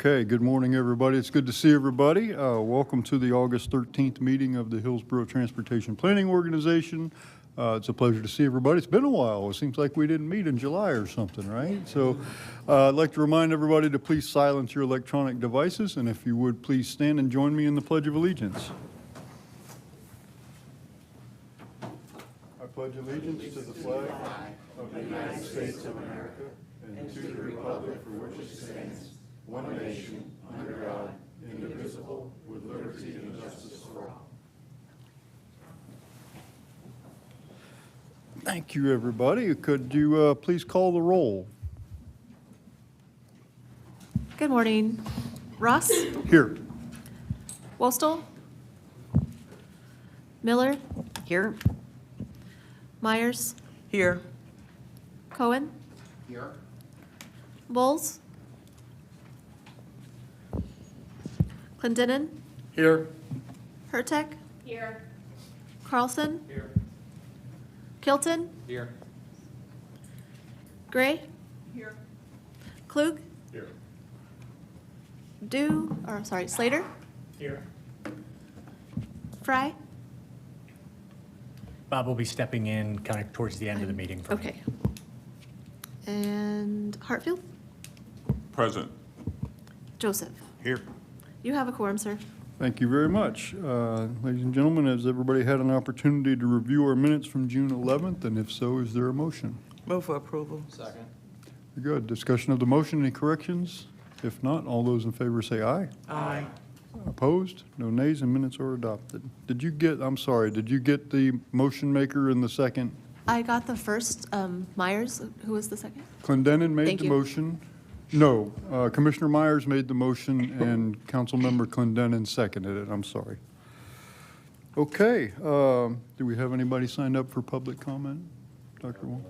Okay, good morning, everybody. It's good to see everybody. Welcome to the August 13th meeting of the Hillsborough Transportation Planning Organization. It's a pleasure to see everybody. It's been a while. It seems like we didn't meet in July or something, right? So I'd like to remind everybody to please silence your electronic devices, and if you would, please stand and join me in the Pledge of Allegiance. I pledge allegiance to the flag of the United States of America and to the republic for which it stands, one nation, under God, indivisible, with liberty and justice for all. Thank you, everybody. Could you please call the roll? Good morning. Ross? Here. Wostel? Miller? Here. Myers? Here. Cohen? Here. Bowles? Clendenin? Here. Hurtek? Here. Carlson? Here. Kilton? Here. Gray? Here. Klug? Here. Slater? Here. Fry? Bob will be stepping in kind of towards the end of the meeting for me. Okay. And Hartfield? Present. Joseph? Here. You have a quorum, sir. Thank you very much. Ladies and gentlemen, has everybody had an opportunity to review our minutes from June 11th? And if so, is there a motion? Move for approval. Second. Very good. Discussion of the motion. Any corrections? If not, all those in favor say aye. Aye. Opposed? No nays, and minutes are adopted. Did you get the motion maker in the second? I got the first, Myers. Who was the second? Clendenin made Thank the you. motion. No, Commissioner Myers made the motion and Councilmember Clendenin seconded it. I'm sorry. Okay, do we have anybody signed up for public comment? Dr. Wong?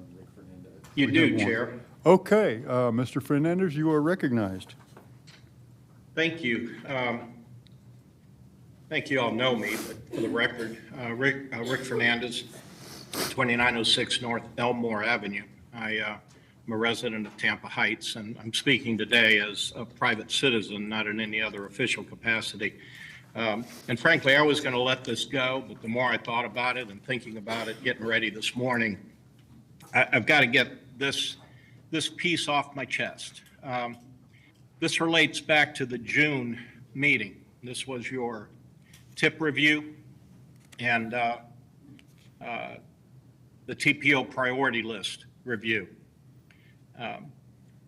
You We do, have one. Chair. Okay, Mr. Fernandez, you are recognized. Thank you. I think you all know me, but for the record, Rick Fernandez, 2906 North Elmore Avenue. I'm a resident of Tampa Heights, and I'm speaking today as a private citizen, not in any other official capacity. And frankly, I was going to let this go, but the more I thought about it and thinking about it, getting ready this morning, I've got to get this piece off my chest. This relates back to the June meeting. This was your tip review and the TPO priority list review.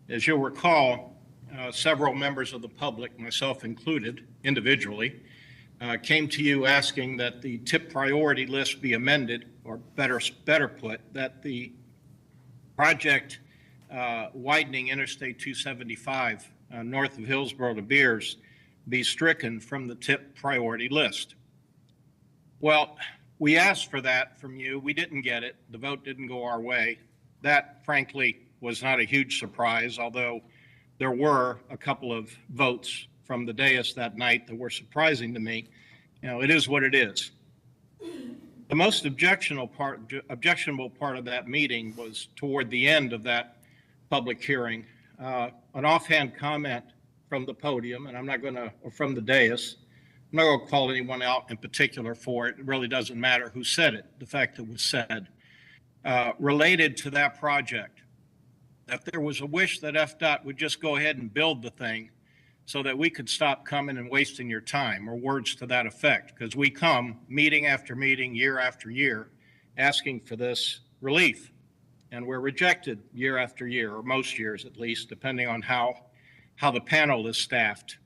As you'll recall, several members of the public, myself included, individually, came to you asking that the tip priority list be amended, or better put, that the project widening Interstate 275 north of Hillsborough to Beers be stricken from the tip priority list. Well, we asked for that from you. We didn't get it. The vote didn't go our way. That, frankly, was not a huge surprise, although there were a couple of votes from the dais that night that were surprising to me. You know, it is what it is. The most objectionable part of that meeting was toward the end of that public hearing, an offhand comment from the podium, and I'm not going to, or from the dais, I'm not going to call anyone out in particular for it. It really doesn't matter who said it. The fact that it was said related to that project, that there was a wish that FDOT would just go ahead and build the thing so that we could stop coming and wasting your time, or words to that effect, because we come meeting after meeting, year after year, asking for this relief. And we're rejected year after year, or most years at least, depending on how the panel is staffed.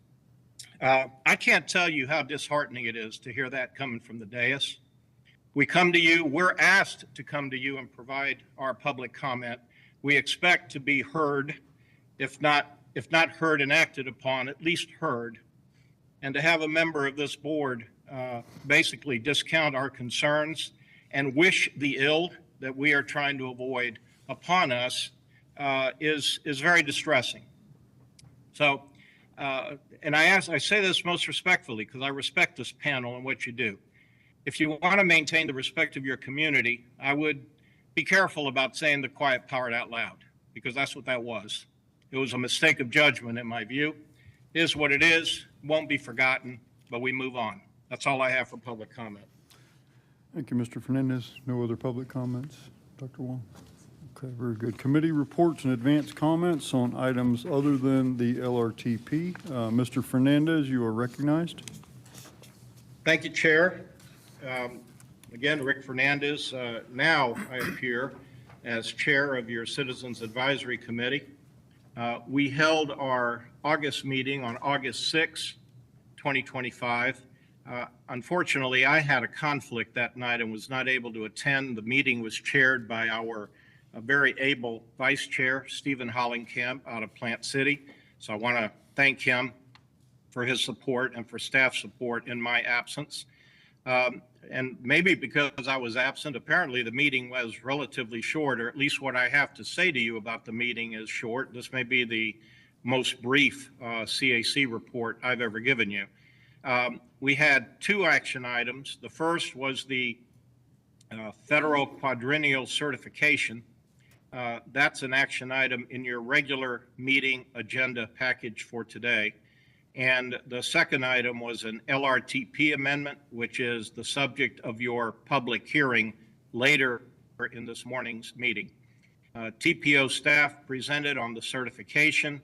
I can't tell you how disheartening it is to hear that coming from the dais. We come to you, we're asked to come to you and provide our public comment. We expect to be heard, if not heard and acted upon, at least heard. And to have a member of this board basically discount our concerns and wish the ill that we are trying to avoid upon us is very distressing. So, and I say this most respectfully because I respect this panel and what you do. If you want to maintain the respect of your community, I would be careful about saying the quiet part out loud, because that's what that was. It was a mistake of judgment in my view. is what it is, won't be forgotten, but we move on. That's all I have for public comment. Thank you, Mr. Fernandez. No other public comments? Dr. Wong? Okay, very good. Committee reports and advance comments on items other than the LRTP. Mr. Fernandez, you are recognized. Thank you, Chair. Again, Rick Fernandez. Now I appear as Chair of your Citizens Advisory Committee. We held our August meeting on August 6, 2025. Unfortunately, I had a conflict that night and was not able to attend. The meeting was chaired by our very able Vice Chair, Stephen Hollingkamp, out of Plant City. So I want to thank him for his support and for staff support in my absence. And maybe because I was absent, apparently the meeting was relatively short, or at least what I have to say to you about the meeting is short. This may be the most brief CAC report I've ever given you. We had two action items. The first was the federal quadrennial certification. That's an action item in your regular meeting agenda package for today. And the second item was an LRTP amendment, which is the subject of your public hearing later in this morning's meeting. TPO staff presented on the certification,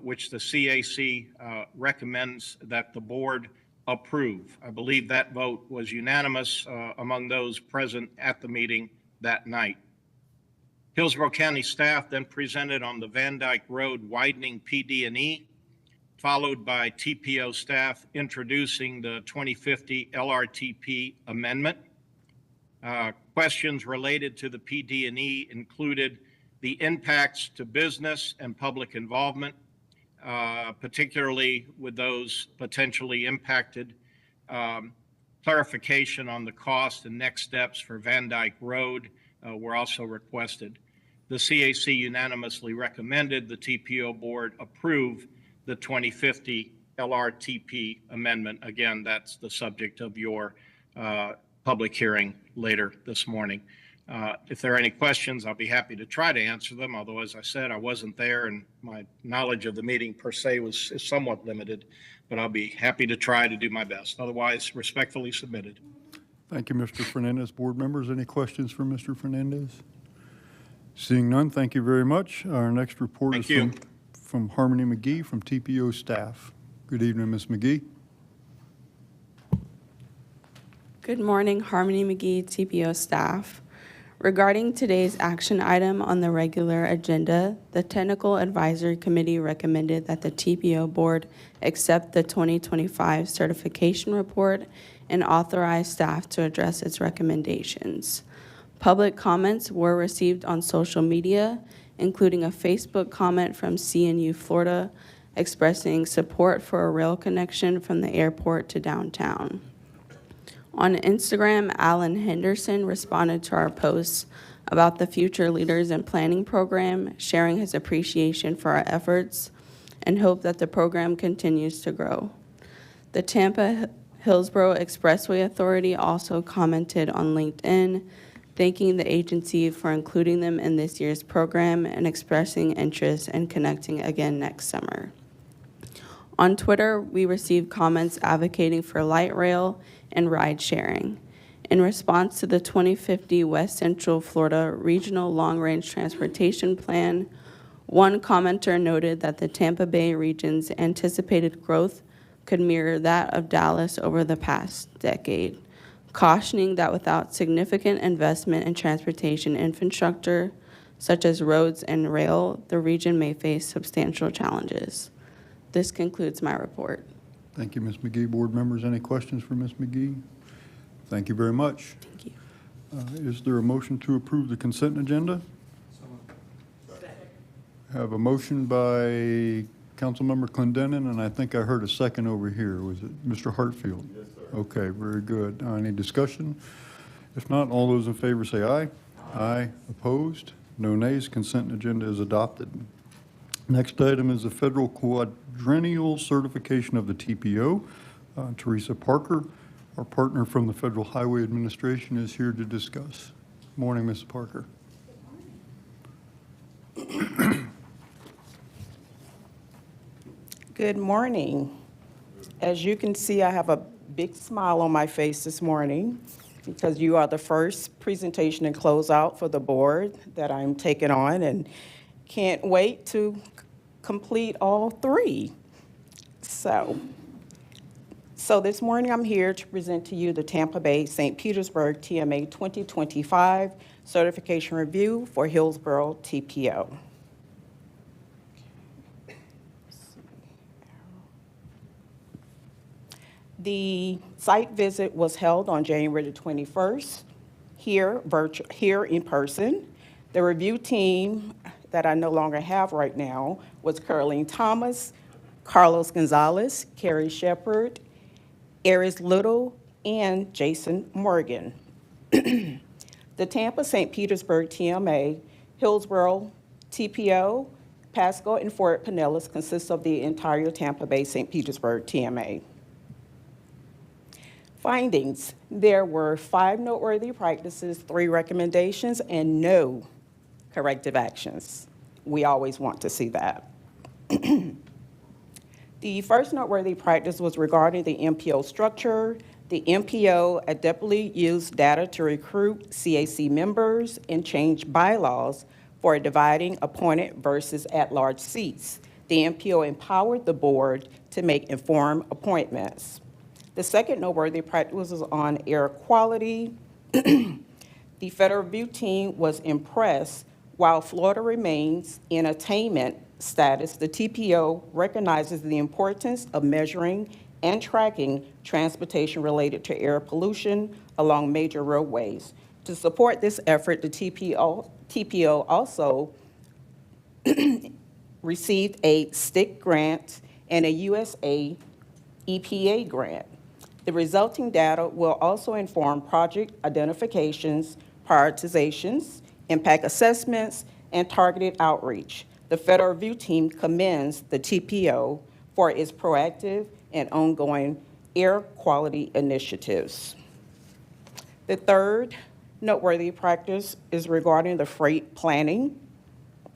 which the CAC recommends that the board approve. I believe that vote was unanimous among those present at the meeting that night. Hillsborough County staff then presented on the Van Dyke Road widening PD&E, followed by TPO staff introducing the 2050 LRTP amendment. Questions related to the PD&E included the impacts to business and public involvement, particularly with those potentially impacted, clarification on the cost and next steps for Van Dyke Road were also requested. The CAC unanimously recommended the TPO board approve the 2050 LRTP amendment. Again, that's the subject of your public hearing later this morning. If there are any questions, I'll be happy to try to answer them, although, as I said, I wasn't there and my knowledge of the meeting per se is somewhat limited, but I'll be happy to try to do my best. Otherwise, respectfully submitted. Thank you, Mr. Fernandez. Board members, any questions for Mr. Fernandez? Seeing none, thank you very much. Our next report Thank is you. from Harmony McGee from TPO staff. Good evening, Ms. McGee. Good morning, Harmony McGee, TPO staff. Regarding today's action item on the regular agenda, the Technical Advisory Committee recommended that the TPO Board accept the 2025 certification report and authorize staff to address its recommendations. Public comments were received on social media, including a Facebook comment from CNU Florida expressing support for a rail connection from the airport to downtown. On Instagram, Alan Henderson responded to our posts about the Future Leaders in Planning program, sharing his appreciation for our efforts and hope that the program continues to grow. The Tampa Hillsborough Expressway Authority also commented on LinkedIn, thanking the agency for including them in this year's program and expressing interest in connecting again next summer. On Twitter, we received comments advocating for light rail and ride sharing. In response to the 2050 West Central Florida Regional Long-Range Transportation Plan, one commenter noted that the Tampa Bay region's anticipated growth could mirror that of Dallas over the past decade, cautioning that without significant investment in transportation infrastructure, such as roads and rail, the region may face substantial challenges. This concludes my report. Thank you, Ms. McGee. Board members, any questions for Ms. McGee? Thank you very much. Thank you. Is there a motion to approve the consent agenda? Have a motion by Councilmember Clendenin, and I think I heard a second over here. Was it Mr. Hartfield? Yes, sir. Okay, very good. Any discussion? If not, all those in favor say aye. Aye. Opposed? No nays. Consent agenda is adopted. Next item is the federal quadrennial certification of the TPO. Teresa Parker, our partner from the Federal Highway Administration, is here to discuss. Morning, Ms. Parker. Good morning. As you can see, I have a big smile on my face this morning because you are the first presentation and closeout for the board that I'm taking on, and can't wait to complete all three. So this morning I'm here to present to you the Tampa Bay St. Petersburg TMA 2025 Certification Review for Hillsborough TPO. The site visit was held on January the 21st, here in person. The review team that I no longer have right now was Caroline Thomas, Carlos Gonzalez, Carrie Shepard, Aries Little, and Jason Morgan. The Tampa St. Petersburg TMA, Hillsborough TPO, Pasco, and Fort Pinellas consists of the entire Tampa Bay St. Petersburg TMA. Findings: there were 5 noteworthy practices, 3 recommendations, and no corrective actions. We always want to see that. The first noteworthy practice was regarding the MPO structure. The MPO adeptly used data to recruit CAC members and change bylaws for dividing appointed versus at-large seats. The MPO empowered the board to make informed appointments. The second noteworthy practice was on air quality. The federal review team was impressed. While Florida remains in attainment status, the TPO recognizes the importance of measuring and tracking transportation related to air pollution along major roadways. To support this effort, the TPO also received a STIC grant and a USA EPA grant. The resulting data will also inform project identifications, prioritizations, impact assessments, and targeted outreach. The federal review team commends the TPO for its proactive and ongoing air quality initiatives. The third noteworthy practice is regarding the freight planning.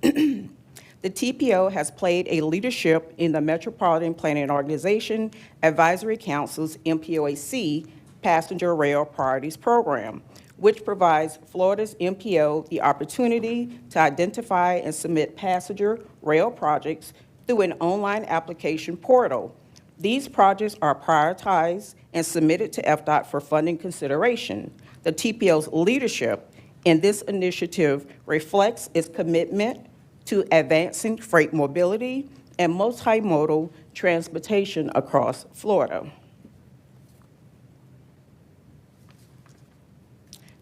The TPO has played a leadership in the Metropolitan Planning Organization Advisory Council's MPOAC Passenger Rail Priorities Program, which provides Florida's MPO the opportunity to identify and submit passenger rail projects through an online application portal. These projects are prioritized and submitted to FDOT for funding consideration. The TPO's leadership in this initiative reflects its commitment to advancing freight mobility and multimodal transportation across Florida.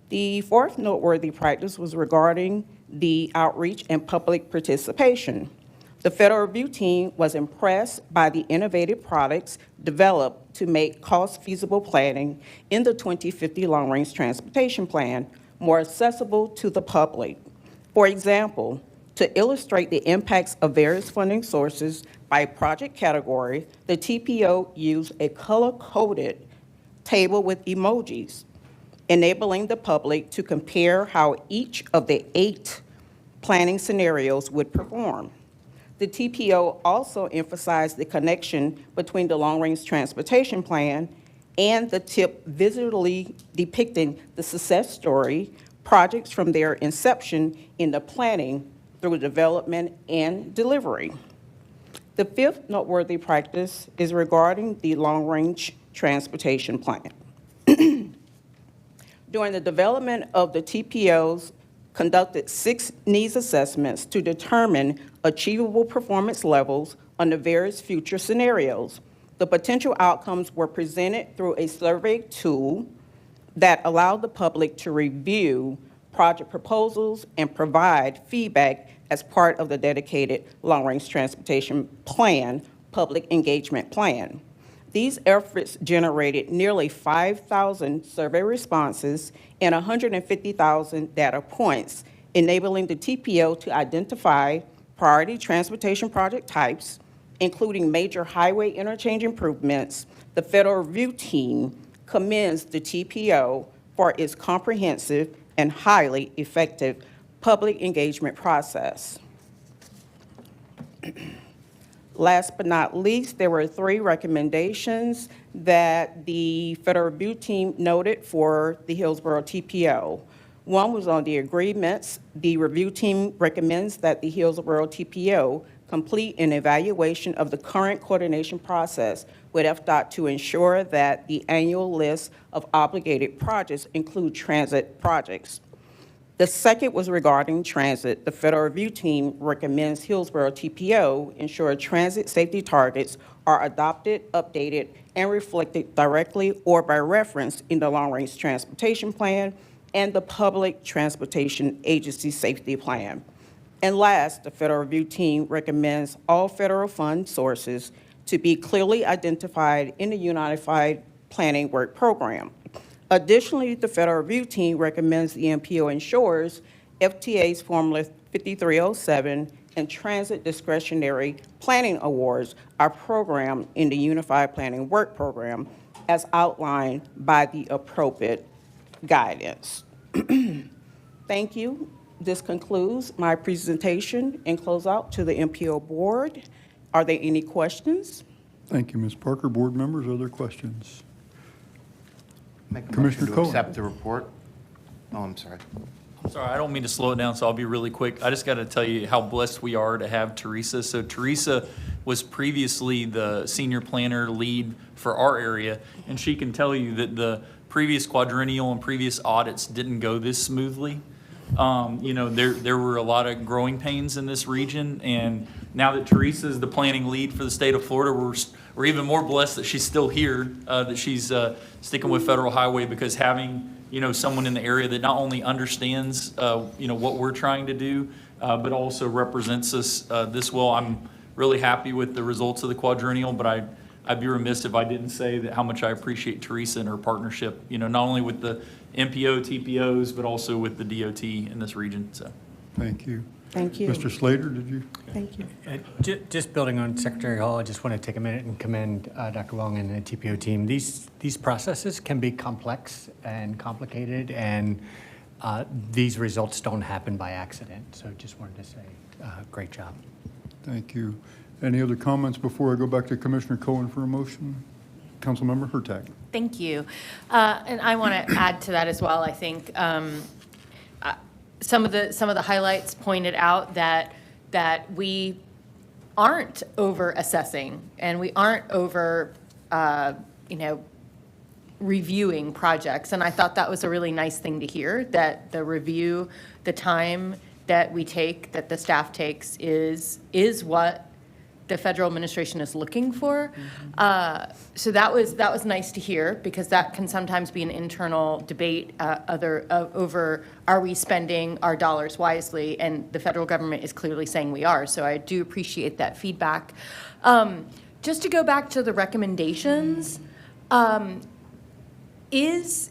The fourth noteworthy practice was regarding the outreach and public participation. The federal review team was impressed by the innovative products developed to make cost-feasible planning in the 2050 Long-Range Transportation Plan more accessible to the public. For example, to illustrate the impacts of various funding sources by project category, the TPO used a color-coded table with emojis, enabling the public to compare how each of the 8 planning scenarios would perform. The TPO also emphasized the connection between the Long-Range Transportation Plan and the TIP, visually depicting the success story projects from their inception in the planning through development and delivery. The fifth noteworthy practice is regarding the Long-Range Transportation Plan. During the development of the TPOs, conducted 6 needs assessments to determine achievable performance levels under various future scenarios. The potential outcomes were presented through a survey tool that allowed the public to review project proposals and provide feedback as part of the dedicated Long-Range Transportation Plan, public engagement plan. These efforts generated nearly 5,000 survey responses and 150,000 data points, enabling the TPO to identify priority transportation project types, including major highway interchange improvements. The federal review team commends the TPO for its comprehensive and highly effective public engagement process. Last but not least, there were 3 recommendations that the Federal Review Team noted for the Hillsborough TPO. One was on the agreements. The review team recommends that the Hillsborough TPO complete an evaluation of the current coordination process with FDOT to ensure that the annual list of obligated projects include transit projects. The second was regarding transit. The Federal Review Team recommends Hillsborough TPO ensure transit safety targets are adopted, updated, and reflected directly or by reference in the Long-Range Transportation Plan and the Public Transportation Agency Safety Plan. And last, the Federal Review Team recommends all federal fund sources to be clearly identified in the Unified Planning Work Program. Additionally, the Federal Review Team recommends the MPO ensures FTA's Formula 5307 and Transit Discretionary Planning Awards are programmed in the Unified Planning Work Program as outlined by the appropriate guidance. Thank you. This concludes my presentation and close out to the MPO board. Are there any questions? Thank you, Ms. Parker. Board members, other questions? Make a Commissioner motion to Cohen. accept the report. Oh, I'm sorry. I'm sorry, I don't mean to slow it down, so I'll be really quick. I just got to tell you how blessed we are to have Teresa. So Teresa was previously the senior planner lead for our area, and she can tell you that the previous quadrennial and previous audits didn't go this smoothly. You know, there were a lot of growing pains in this region, and now that Teresa is the planning lead for the state of Florida, we're even more blessed that she's still here, that she's sticking with Federal Highway, because having, you know, someone in the area that not only understands, you know, what we're trying to do, but also represents us this well. I'm really happy with the results of the quadrennial, but I'd be remiss if I didn't say that how much I appreciate Teresa and her partnership, you know, not only with the MPO, TPOs, but also with the DOT in this region, so. Thank you. Thank you. Mr. Slater, did you? Thank you. Just building on Secretary Hall, I just want to take a minute and commend Dr. Wong and the TPO team. These processes can be complex and complicated, and these results don't happen by accident. So just wanted to say, great job. Thank you. Any other comments before I go back to Commissioner Cohen for a motion? Councilmember Hurtak. Thank you. And I want to add to that as well. I think some of the highlights pointed out that we aren't over assessing and we aren't over reviewing projects. And I thought that was a really nice thing to hear, that the review, the time that we take, that the staff takes is what the federal administration is looking for. So that was nice to hear, because that can sometimes be an internal debate over, are we spending our dollars wisely? And the federal government is clearly saying we are. So I do appreciate that feedback. Just to go back to the recommendations, is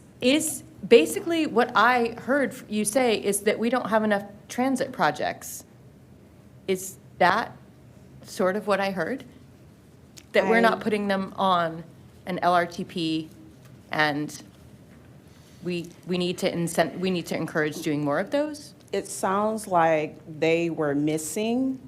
basically what I heard you say is that we don't have enough transit projects. Is that sort of what I heard? That we're not putting them on an LRTP, and we need to encourage doing more of those? It sounds like they were missing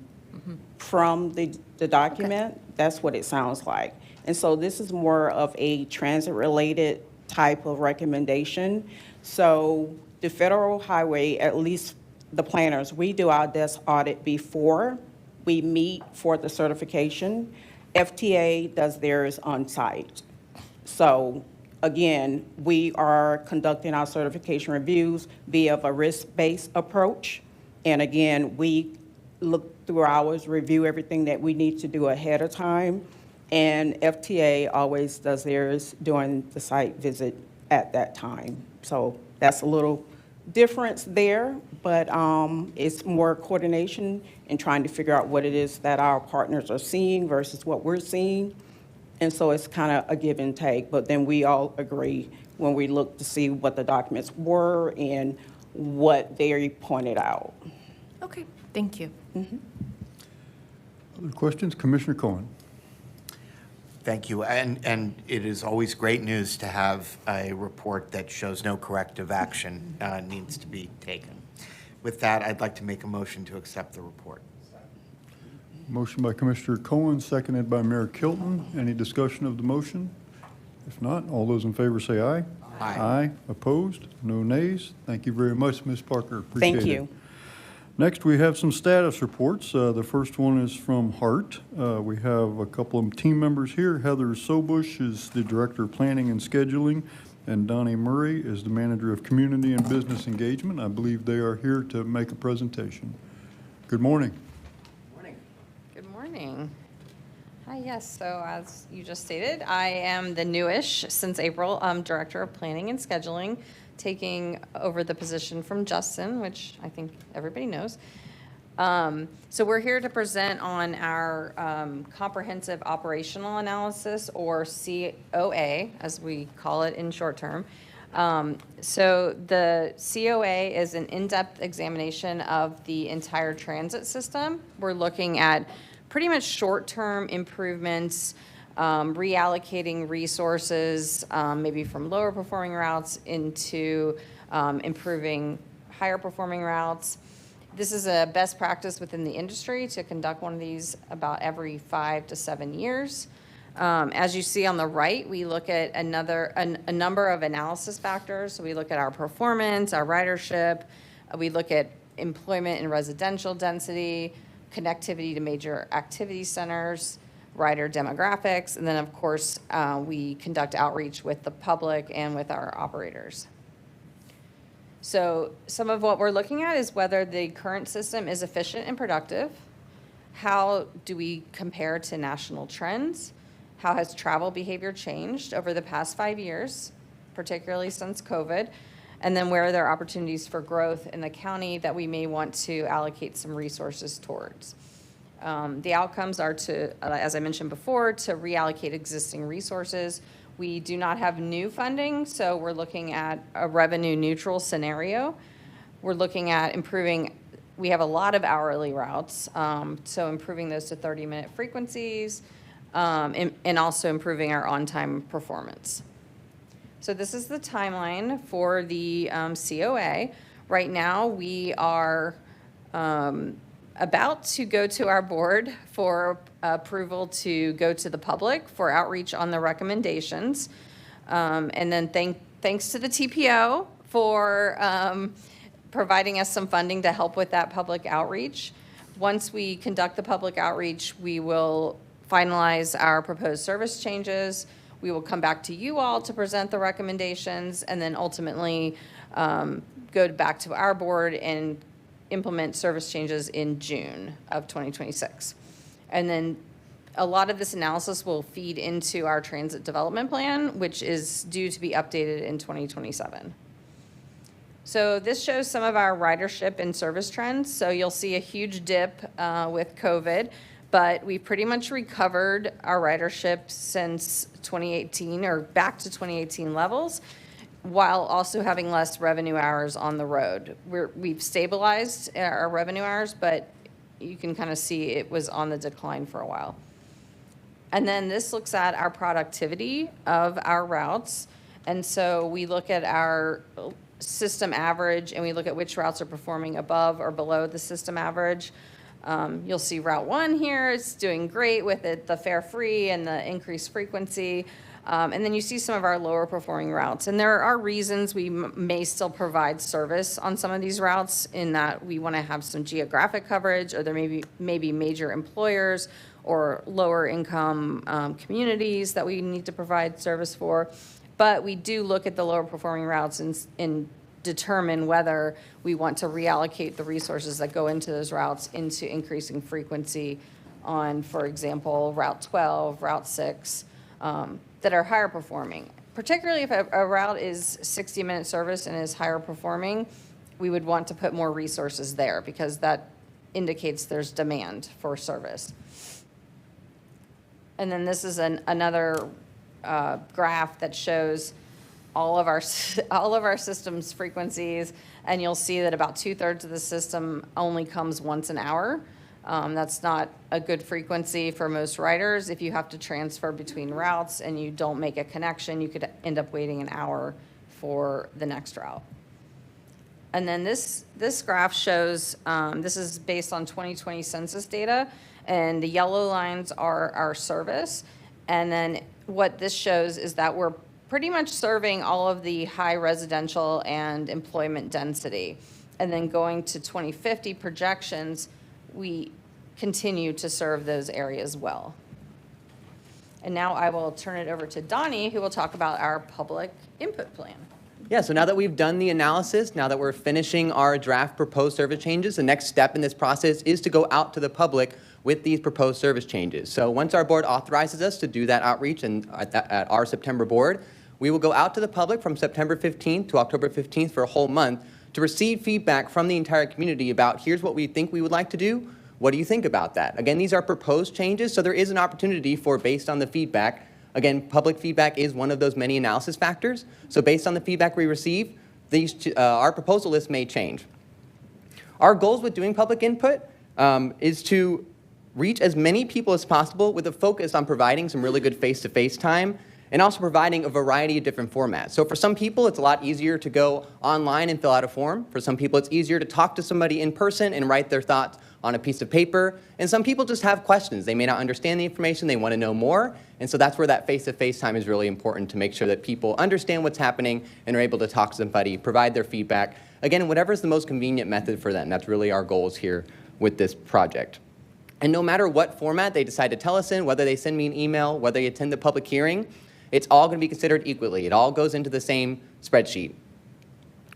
from the document. That's what it sounds like. And so this is more of a transit-related type of recommendation. So the Federal Highway, at least the planners, we do our desk audit before we meet for the certification. FTA does theirs on site. So again, we are conducting our certification reviews via a risk-based approach. And again, we look through ours, review everything that we need to do ahead of time. And FTA always does theirs during the site visit at that time. So that's a little difference there, but it's more coordination and trying to figure out what it is that our partners are seeing versus what we're seeing. And so it's kind of a give and take, but then we all agree when we look to see what the documents were and what they pointed out. Okay, thank you. Other questions? Commissioner Cohen. Thank you. And it is always great news to have a report that shows no corrective action needs to be taken. With that, I'd like to make a motion to accept the report. Motion by Commissioner Cohen, seconded by Mayor Kilton. Any discussion of the motion? If not, all those in favor say aye. Aye. Aye. Opposed? No nays. Thank you very much, Ms. Parker. Appreciate it. Thank you. Next, we have some status reports. The first one is from Hart. We have a couple of team members here. Heather Sobush is the Director of Planning and Scheduling, and Donnie Murray is the Manager of Community and Business Engagement. I believe they are here to make a presentation. Good morning. Good morning. Hi, yes, so as you just stated, I am the newish, since April, Director of Planning and Scheduling, taking over the position from Justin, which I think everybody knows. So we're here to present on our comprehensive operational analysis, or COA, as we call it in short term. So the COA is an in-depth examination of the entire transit system. We're looking at pretty much short-term improvements, reallocating resources, maybe from lower performing routes into improving higher performing routes. This is a best practice within the industry to conduct one of these about every 5 to 7 years. As you see on the right, we look at a number of analysis factors. So we look at our performance, our ridership, we look at employment and residential density, connectivity to major activity centers, rider demographics, and then of course, we conduct outreach with the public and with our operators. So some of what we're looking at is whether the current system is efficient and productive. How do we compare to national trends? How has travel behavior changed over the past 5 years, particularly since COVID? And then where are there opportunities for growth in the county that we may want to allocate some resources towards? The outcomes are to, as I mentioned before, to reallocate existing resources. We do not have new funding, so we're looking at a revenue neutral scenario. We're looking at improving, we have a lot of hourly routes, so improving those to 30-minute frequencies, and also improving our on-time performance. So this is the timeline for the COA. Right now, we are about to go to our board for approval to go to the public for outreach on the recommendations. And then thanks to the TPO for providing us some funding to help with that public outreach. Once we conduct the public outreach, we will finalize our proposed service changes. We will come back to you all to present the recommendations, and then ultimately go back to our board and implement service changes in June of 2026. And then a lot of this analysis will feed into our transit development plan, which is due to be updated in 2027. So this shows some of our ridership and service trends. So you'll see a huge dip with COVID, but we pretty much recovered our ridership since 2018, or back to 2018 levels, while also having less revenue hours on the road. We've stabilized our revenue hours, but you can kind of see it was on the decline for a while. And then this looks at our productivity of our routes. And so we look at our system average, and we look at which routes are performing above or below the system average. You'll see Route 1 here is doing great with the fare free and the increased frequency. And then you see some of our lower performing routes. And there are reasons we may still provide service on some of these routes, in that we want to have some geographic coverage, or there may be major employers or lower income communities that we need to provide service for. But we do look at the lower performing routes and determine whether we want to reallocate the resources that go into those routes into increasing frequency on, for example, Route 12, Route 6, that are higher performing. Particularly if a route is 60-minute service and is higher performing, we would want to put more resources there, because that indicates there's demand for service. And then this is another graph that shows all of our system's frequencies, and you'll see that about 2/3 of the system only comes once an hour. That's not a good frequency for most riders. If you have to transfer between routes and you don't make a connection, you could end up waiting an hour for the next route. And then this graph shows, this is based on 2020 census data, And the yellow lines are our service. And then what this shows is that we're pretty much serving all of the high residential and employment density. And then going to 2050 projections, we continue to serve those areas well. And now I will turn it over to Donnie, who will talk about our public input plan. Yeah, so now that we've done the analysis, now that we're finishing our draft proposed service changes, the next step in this process is to go out to the public with these proposed service changes. So once our board authorizes us to do that outreach and at our September board, we will go out to the public from September 15th to October 15th for a whole month to receive feedback from the entire community about here's what we think we would like to do. What do you think about that? Again, these are proposed changes, so there is an opportunity for, based on the feedback, again, public feedback is one of those many analysis factors. So based on the feedback we receive, our proposal list may change. Our goals with doing public input is to reach as many people as possible with a focus on providing some really good face-to-face time and also providing a variety of different formats. So for some people, it's a lot easier to go online and fill out a form. For some people, it's easier to talk to somebody in person and write their thoughts on a piece of paper. And some people just have questions. They may not understand the information. They want to know more. And so that's where that face-to-face time is really important to make sure that people understand what's happening and are able to talk to somebody, provide their feedback. Again, whatever is the most convenient method for them. That's really our goals here with this project. And no matter what format they decide to tell us in, whether they send me an email, whether they attend the public hearing, it's all going to be considered equally. It all goes into the same spreadsheet.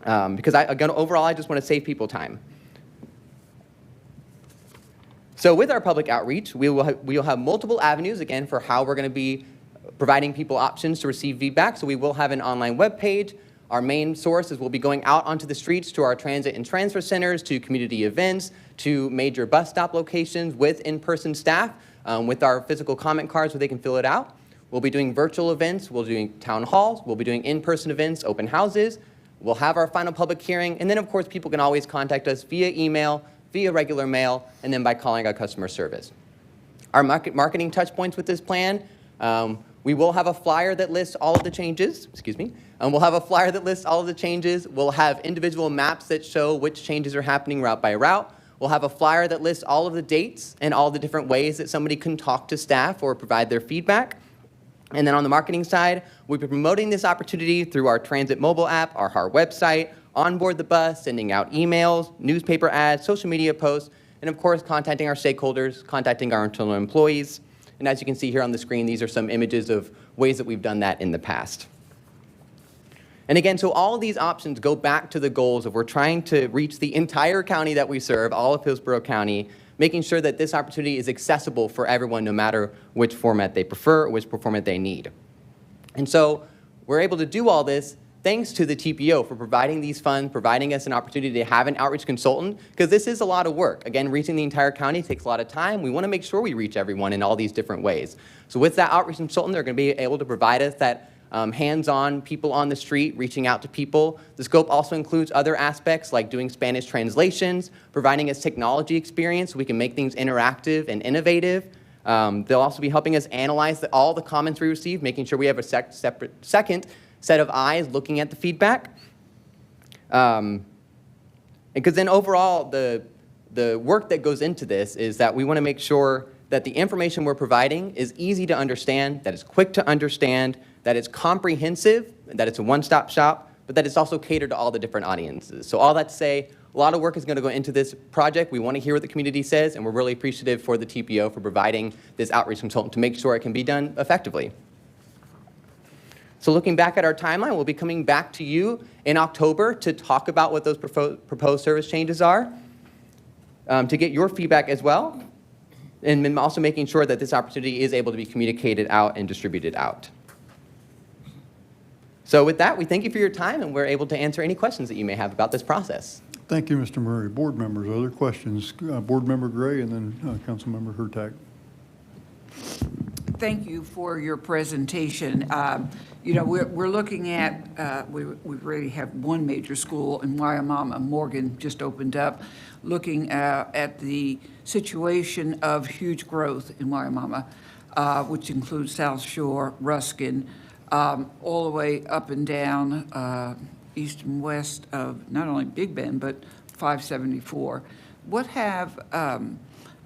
Because again, overall, I just want to save people time. So with our public outreach, we'll have multiple avenues, again, for how we're going to be providing people options to receive feedback. So we will have an online web page. Our main source is we'll be going out onto the streets to our transit and transfer centers, to community events, to major bus stop locations with in-person staff, with our physical comment cards where they can fill it out. We'll be doing virtual events. We'll be doing town halls. We'll be doing in-person events, open houses. We'll have our final public hearing. And then, of course, people can always contact us via email, via regular mail, and then by calling our customer service. Our marketing touch points with this plan, we will have a flyer that lists all of the changes, we'll have a flyer that lists all of the changes. We'll have individual maps that show which changes are happening route by route. We'll have a flyer that lists all of the dates and all the different ways that somebody can talk to staff or provide their feedback. And then on the marketing side, we'll be promoting this opportunity through our transit mobile app, our website, onboard the bus, sending out emails, newspaper ads, social media posts, and of course, contacting our stakeholders, contacting our internal employees. And as you can see here on the screen, these are some images of ways that we've done that in the past. And again, so all of these options go back to the goals of we're trying to reach the entire county that we serve, all of Hillsborough County, making sure that this opportunity is accessible for everyone no matter which format they prefer or which format they need. And so we're able to do all this thanks to the TPO for providing these funds, providing us an opportunity to have an outreach consultant, because this is a lot of work. Again, reaching the entire county takes a lot of time. We want to make sure we reach everyone in all these different ways. So with that outreach consultant, they're going to be able to provide us that hands-on people on the street, reaching out to people. The scope also includes other aspects like doing Spanish translations, providing us technology experience so we can make things interactive and innovative. They'll also be helping us analyze all the comments we receive, making sure we have a second set of eyes looking at the feedback. Because then overall, the work that goes into this is that we want to make sure that the information we're providing is easy to understand, that it's quick to understand, that it's comprehensive, that it's a one-stop shop, but that it's also catered to all the different audiences. So all that to say, a lot of work is going to go into this project. We want to hear what the community says, and we're really appreciative for the TPO for providing this outreach consultant to make sure it can be done effectively. So looking back at our timeline, we'll be coming back to you in October to talk about what those proposed service changes are, to get your feedback as well, and also making sure that this opportunity is able to be communicated out and distributed out. So with that, we thank you for your time, and we're able to answer any questions that you may have about this process. Thank you, Mr. Murray. Board members, other questions? Board Member Gray and then Councilmember Hurtak. Thank you for your presentation. You know, we're looking at, we already have one major school in Waimama, Morgan just opened up, looking at the situation of huge growth in Waimama, which includes South Shore, Ruskin, all the way up and down east and west of not only Big Bend, but 574. What have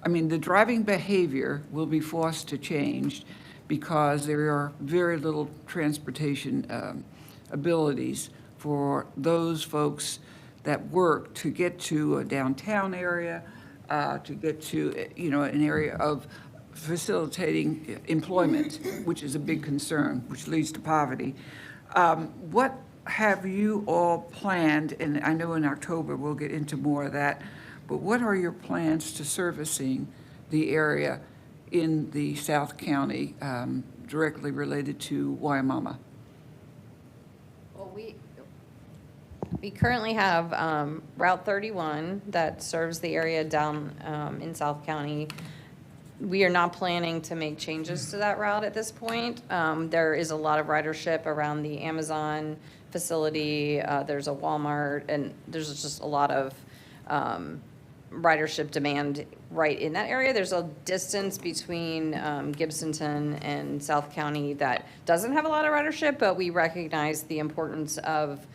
I mean, the driving behavior will be forced to change because there are very little transportation abilities for those folks that work to get to a downtown area, to get to, an area of facilitating employment, which is a big concern, which leads to poverty. What have you all planned, and I know in October we'll get into more of that, but what are your plans to servicing the area in the South County directly related to Waimama? Well, we currently have Route 31 that serves the area down in South County. We are not planning to make changes to that route at this point. There is a lot of ridership around the Amazon facility. There's a Walmart, and there's just a lot of ridership demand right in that area. There's a distance between Gibsonton and South County that doesn't have a lot of ridership, but we recognize the importance of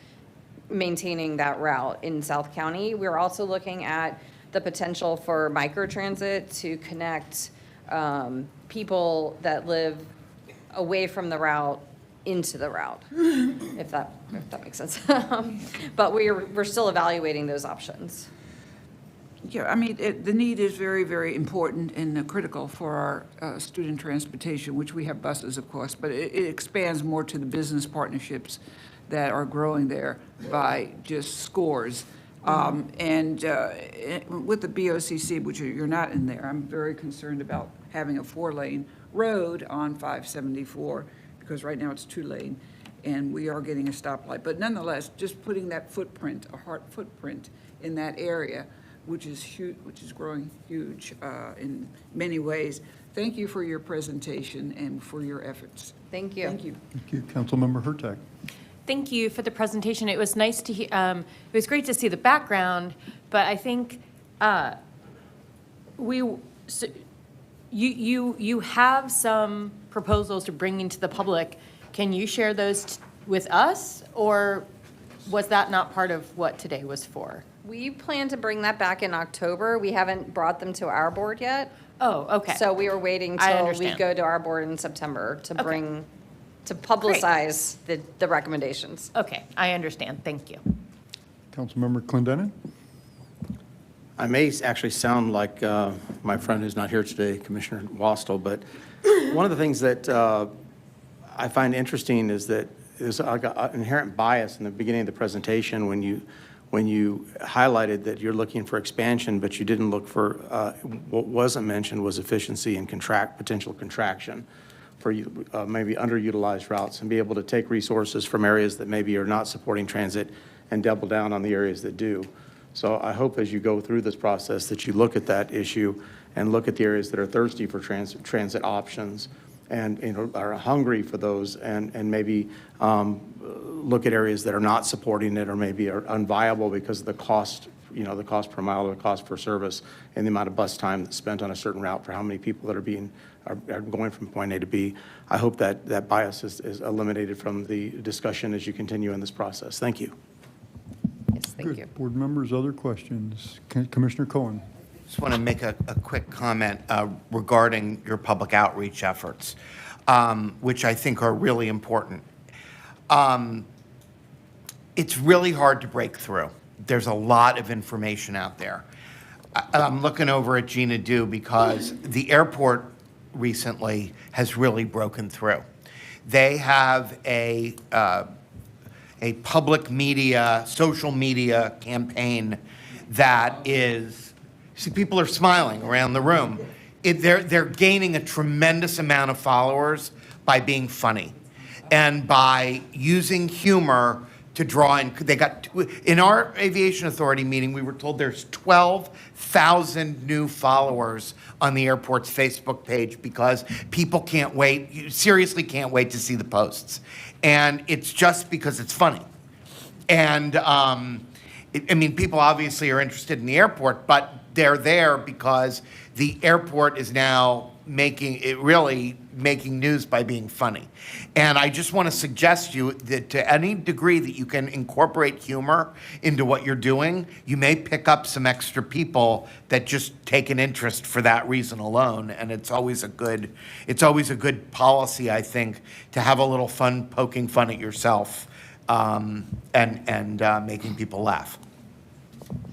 maintaining that route in South County. We're also looking at the potential for microtransit to connect people that live away from the route into the route, if that makes sense. But we're still evaluating those options. Yeah, I mean, the need is very, very important and critical for our student transportation, which we have buses, of course, but it expands more to the business partnerships that are growing there by just scores. And with the BOCC, which you're not in there, I'm very concerned about having a 4-lane road on 574, because right now it's 2-lane, and we are getting a stoplight. But nonetheless, just putting that footprint, a heart footprint in that area, which is huge, which is growing huge in many ways. Thank you for your presentation and for your efforts. Thank you. Thank you. Thank you. Councilmember Hurtak. Thank you for the presentation. It was nice to hear, it was great to see the background, but I think you have some proposals to bring into the public. Can you share those with us, or was that not part of what today was for? We plan to bring that back in October. We haven't brought them to our board yet. Oh, okay. So we were waiting I till we understand. go to our board in September to Okay. to publicize the recommendations. Okay, I understand. Thank you. Councilmember Clendenin. I may actually sound like my friend who's not here today, Commissioner Wastel, but one of the things that I find interesting is that there's an inherent bias in the beginning of the presentation when you highlighted that you're looking for expansion, but you didn't look for, what wasn't mentioned was efficiency and potential contraction for maybe underutilized routes, and be able to take resources from areas that maybe are not supporting transit and double down on the areas that do. So I hope as you go through this process that you look at that issue and look at the areas that are thirsty for transit options and are hungry for those, and maybe look at areas that are not supporting it or maybe are unviable because of the cost, the cost per mile or the cost per service and the amount of bus time that's spent on a certain route for how many people that are going from point A to B. I hope that bias is eliminated from the discussion as you continue in this process. Thank you. Yes, thank you. Good. Board members, other questions? Commissioner Cohen. Just want to make a quick comment regarding your public outreach efforts, which I think are really important. It's really hard to break through. There's a lot of information out there. I'm looking over at Gina Dew because the airport recently has really broken through. They have a public media, social media campaign that is, see, people are smiling around the room. They're gaining a tremendous amount of followers by being funny and by using humor to draw in. In our aviation authority meeting, we were told there's 12,000 new followers on the airport's Facebook page because people seriously can't wait to see the posts. And it's just because it's funny. And people obviously are interested in the airport, but they're there because the airport is now making it really making news by being funny. And I just want to suggest you that to any degree that you can incorporate humor into what you're doing, you may pick up some extra people that just take an interest for that reason alone. And it's always a good policy, I think, to have a little fun poking fun at yourself and making people laugh.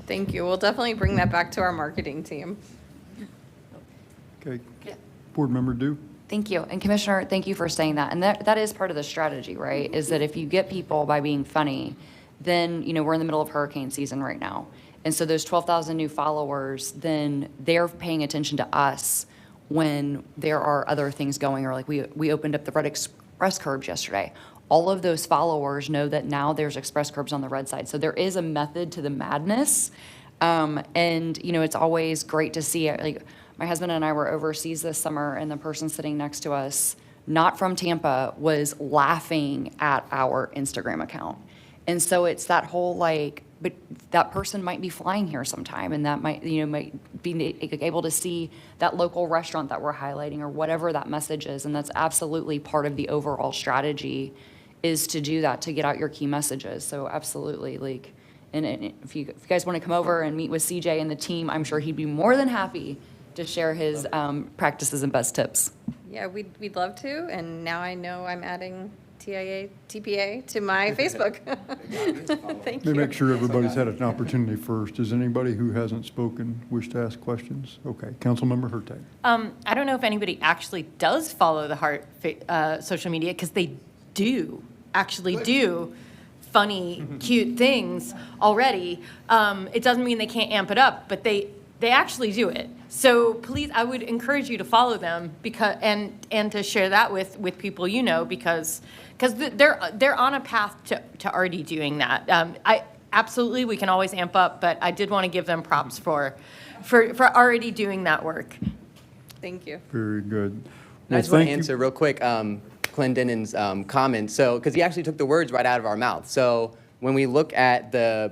Thank you. We'll definitely bring that back to our marketing team. Okay. Board Member Dew? Thank you. And Commissioner, thank you for saying that. And that is part of the strategy, right? Is that if you get people by being funny, then, we're in the middle of hurricane season right now. And so those 12,000 new followers, then they're paying attention to us when there are other things going, or like we opened up the red express curbs yesterday. All of those followers know that now there's express curbs on the red side. So there is a method to the madness. And, it's always great to see it. Like, my husband and I were overseas this summer, and the person sitting next to us, not from Tampa, was laughing at our Instagram account. And so it's that whole but that person might be flying here sometime, and that might be able to see that local restaurant that we're highlighting, or whatever that message is. And that's absolutely part of the overall strategy, is to do that, to get out your key messages. So absolutely, and if you guys want to come over and meet with CJ and the team, I'm sure he'd be more than happy to share his practices and best tips. Yeah, we'd love to. And now I know I'm adding TPA to my Facebook. Thank you. Let me make sure everybody's had an opportunity first. Does anybody who hasn't spoken wish to ask questions? Okay, Councilmember Hurtag. I don't know if anybody actually does follow the Heart social media, because they actually do funny, cute things already. It doesn't mean they can't amp it up, but they actually do it. So please, I would encourage you to follow them, because and to share that with people because they're on a path to already doing that. Absolutely, we can always amp up, but I did want to give them props for already doing that work. Thank you. Very good. I just want to answer real quick Clendenin's comment. So, because he actually took the words right out of our mouth. So when we look at the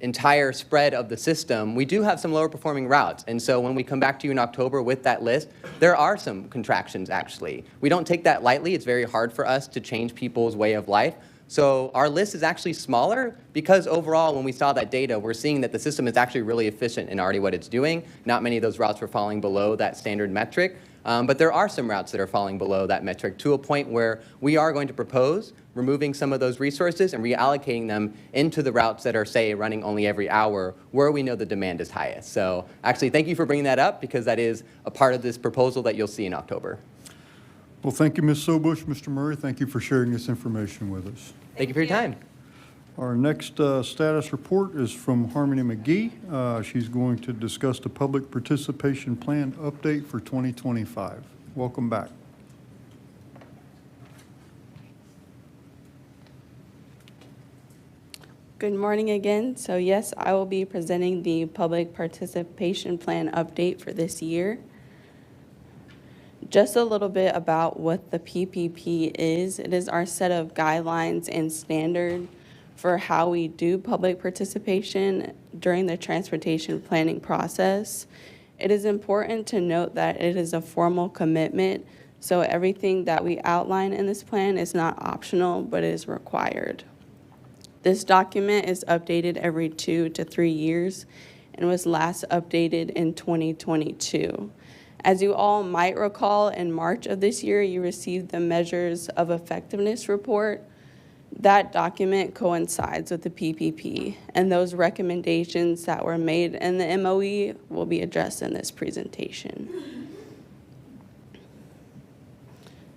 entire spread of the system, we do have some lower performing routes. And so when we come back to you in October with that list, there are some contractions actually. We don't take that lightly. It's very hard for us to change people's way of life. So our list is actually smaller, because overall, when we saw that data, we're seeing that the system is actually really efficient in already what it's doing. Not many of those routes were falling below that standard metric. But there are some routes that are falling below that metric, to a point where we are going to propose removing some of those resources and reallocating them into the routes that are, say, running only every hour, where we know the demand is highest. So actually, thank you for bringing that up, because that is a part of this proposal that you'll see in October. Well, thank you, Ms. Sobush. Mr. Murray, thank you for sharing this information with us. Thank you for your time. Our next status report is from Harmony McGee. She's going to discuss the public participation plan update for 2025. Welcome back. Good morning again. So yes, I will be presenting the public participation plan update for this year. Just a little bit about what the PPP is. It is our set of guidelines and standard for how we do public participation during the transportation planning process. It is important to note that it is a formal commitment, so everything that we outline in this plan is not optional, but is required. This document is updated every 2 to 3 years and was last updated in 2022. As you all might recall, in March of this year, you received the Measures of Effectiveness report. That document coincides with the PPP, and those recommendations that were made in the MOE will be addressed in this presentation.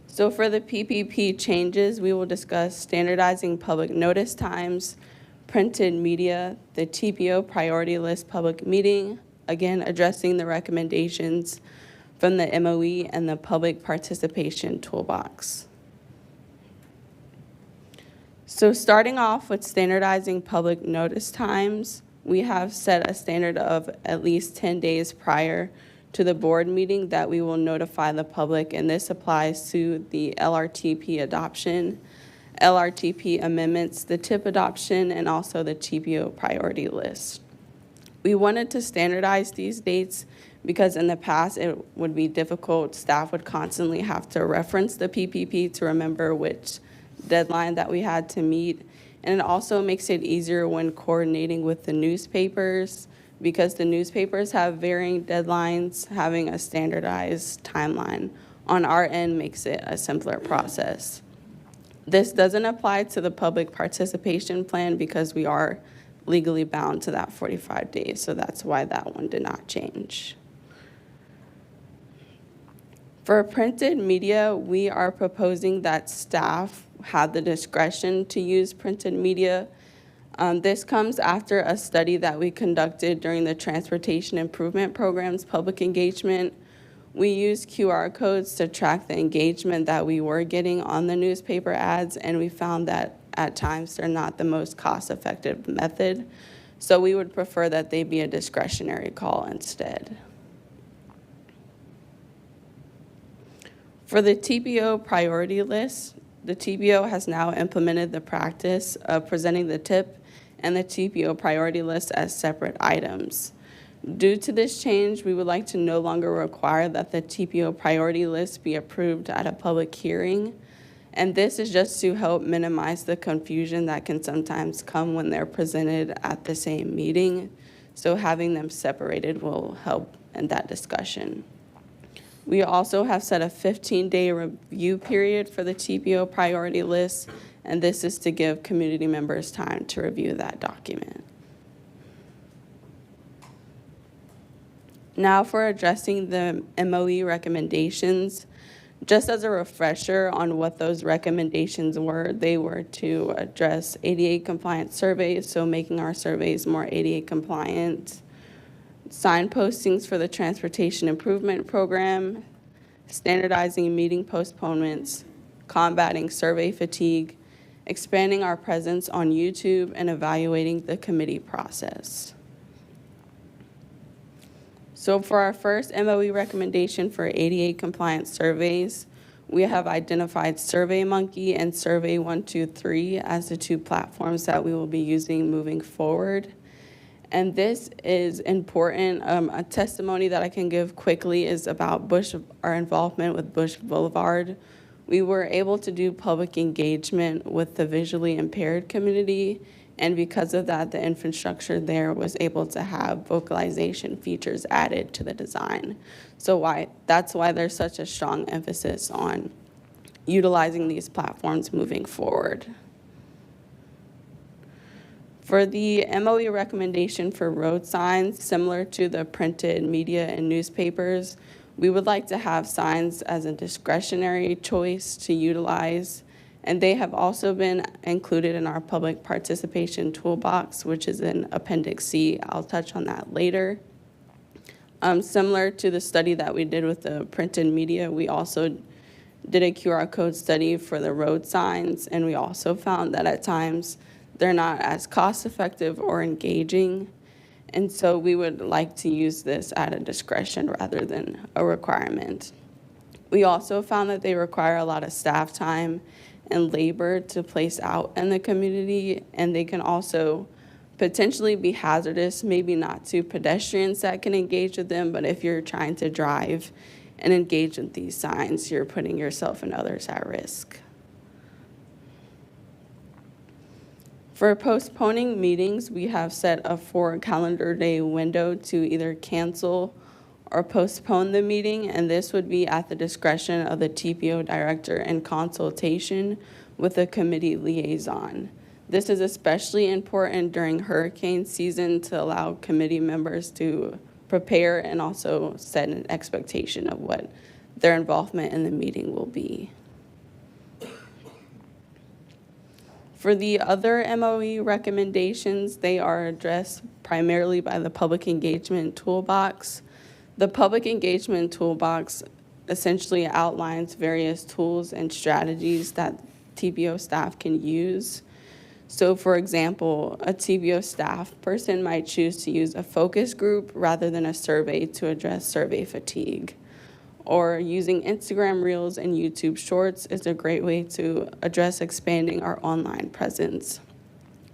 So for the PPP changes, we will discuss standardizing public notice times, printed media, the TPO priority list public meeting, again, addressing the recommendations from the MOE and the public participation toolbox. So starting off with standardizing public notice times, we have set a standard of at least 10 days prior to the board meeting that we will notify the public, and this applies to the LRTP adoption, LRTP amendments, the TIP adoption, and also the TPO priority list. We wanted to standardize these dates because in the past it would be difficult. Staff would constantly have to reference the PPP to remember which deadline that we had to meet. And it also makes it easier when coordinating with the newspapers, because the newspapers have varying deadlines. Having a standardized timeline on our end makes it a simpler process. This doesn't apply to the public participation plan because we are legally bound to that 45 days, so that's why that one did not change. For printed media, we are proposing that staff have the discretion to use printed media. This comes after a study that we conducted during the Transportation Improvement Program's public engagement. We used QR codes to track the engagement that we were getting on the newspaper ads, and we found that at times they're not the most cost-effective method. So we would prefer that they be a discretionary call instead. For the TPO priority list, the TPO has now implemented the practice of presenting the tip and the TPO priority list as separate items. Due to this change, we would like to no longer require that the TPO priority list be approved at a public hearing. And this is just to help minimize the confusion that can sometimes come when they're presented at the same meeting. So having them separated will help in that discussion. We also have set a 15-day review period for the TPO priority list, and this is to give community members time to review that document. Now for addressing the MOE recommendations. Just as a refresher on what those recommendations were, they were to address ADA compliant surveys, so making our surveys more ADA compliant, signpostings for the Transportation Improvement Program, standardizing meeting postponements, combating survey fatigue, expanding our presence on YouTube, and evaluating the committee process. So for our first MOE recommendation for ADA compliant surveys, we have identified SurveyMonkey and Survey123 as the two platforms that we will be using moving forward. And this is important. A testimony that I can give quickly is about our involvement with Bush Boulevard. We were able to do public engagement with the visually impaired community, and because of that, the infrastructure there was able to have vocalization features added to the design. So that's why there's such a strong emphasis on utilizing these platforms moving forward. For the MOE recommendation for road signs, similar to the printed media and newspapers, we would like to have signs as a discretionary choice to utilize, and they have also been included in our public participation toolbox, which is in Appendix C. I'll touch on that later. Similar to the study that we did with the printed media, we also did a QR code study for the road signs, and we also found that at times they're not as cost-effective or engaging, and so we would like to use this at a discretion rather than a requirement. We also found that they require a lot of staff time and labor to place out in the community, and they can also potentially be hazardous, maybe not to pedestrians that can engage with them, but if you're trying to drive and engage with these signs, you're putting yourself and others at risk. For postponing meetings, we have set a 4 calendar day window to either cancel or postpone the meeting, and this would be at the discretion of the TPO director in consultation with the committee liaison. This is especially important during hurricane season to allow committee members to prepare and also set an expectation of what their involvement in the meeting will be. For the other MOE recommendations, they are addressed primarily by the Public Engagement Toolbox. The Public Engagement Toolbox essentially outlines various tools and strategies that TPO staff can use. So for example, a TPO staff person might choose to use a focus group rather than a survey to address survey fatigue. Or using Instagram Reels and YouTube Shorts is a great way to address expanding our online presence,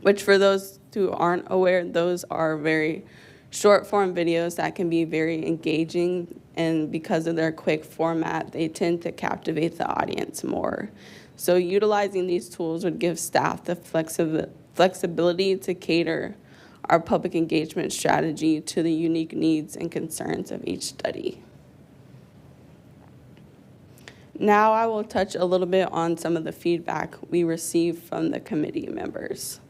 which for those who aren't aware, those are very short form videos that can be very engaging, and because of their quick format, they tend to captivate the audience more. So utilizing these tools would give staff the flexibility to cater our public engagement strategy to the unique needs and concerns of each study. Now I will touch a little bit on some of the feedback we received from the committee members.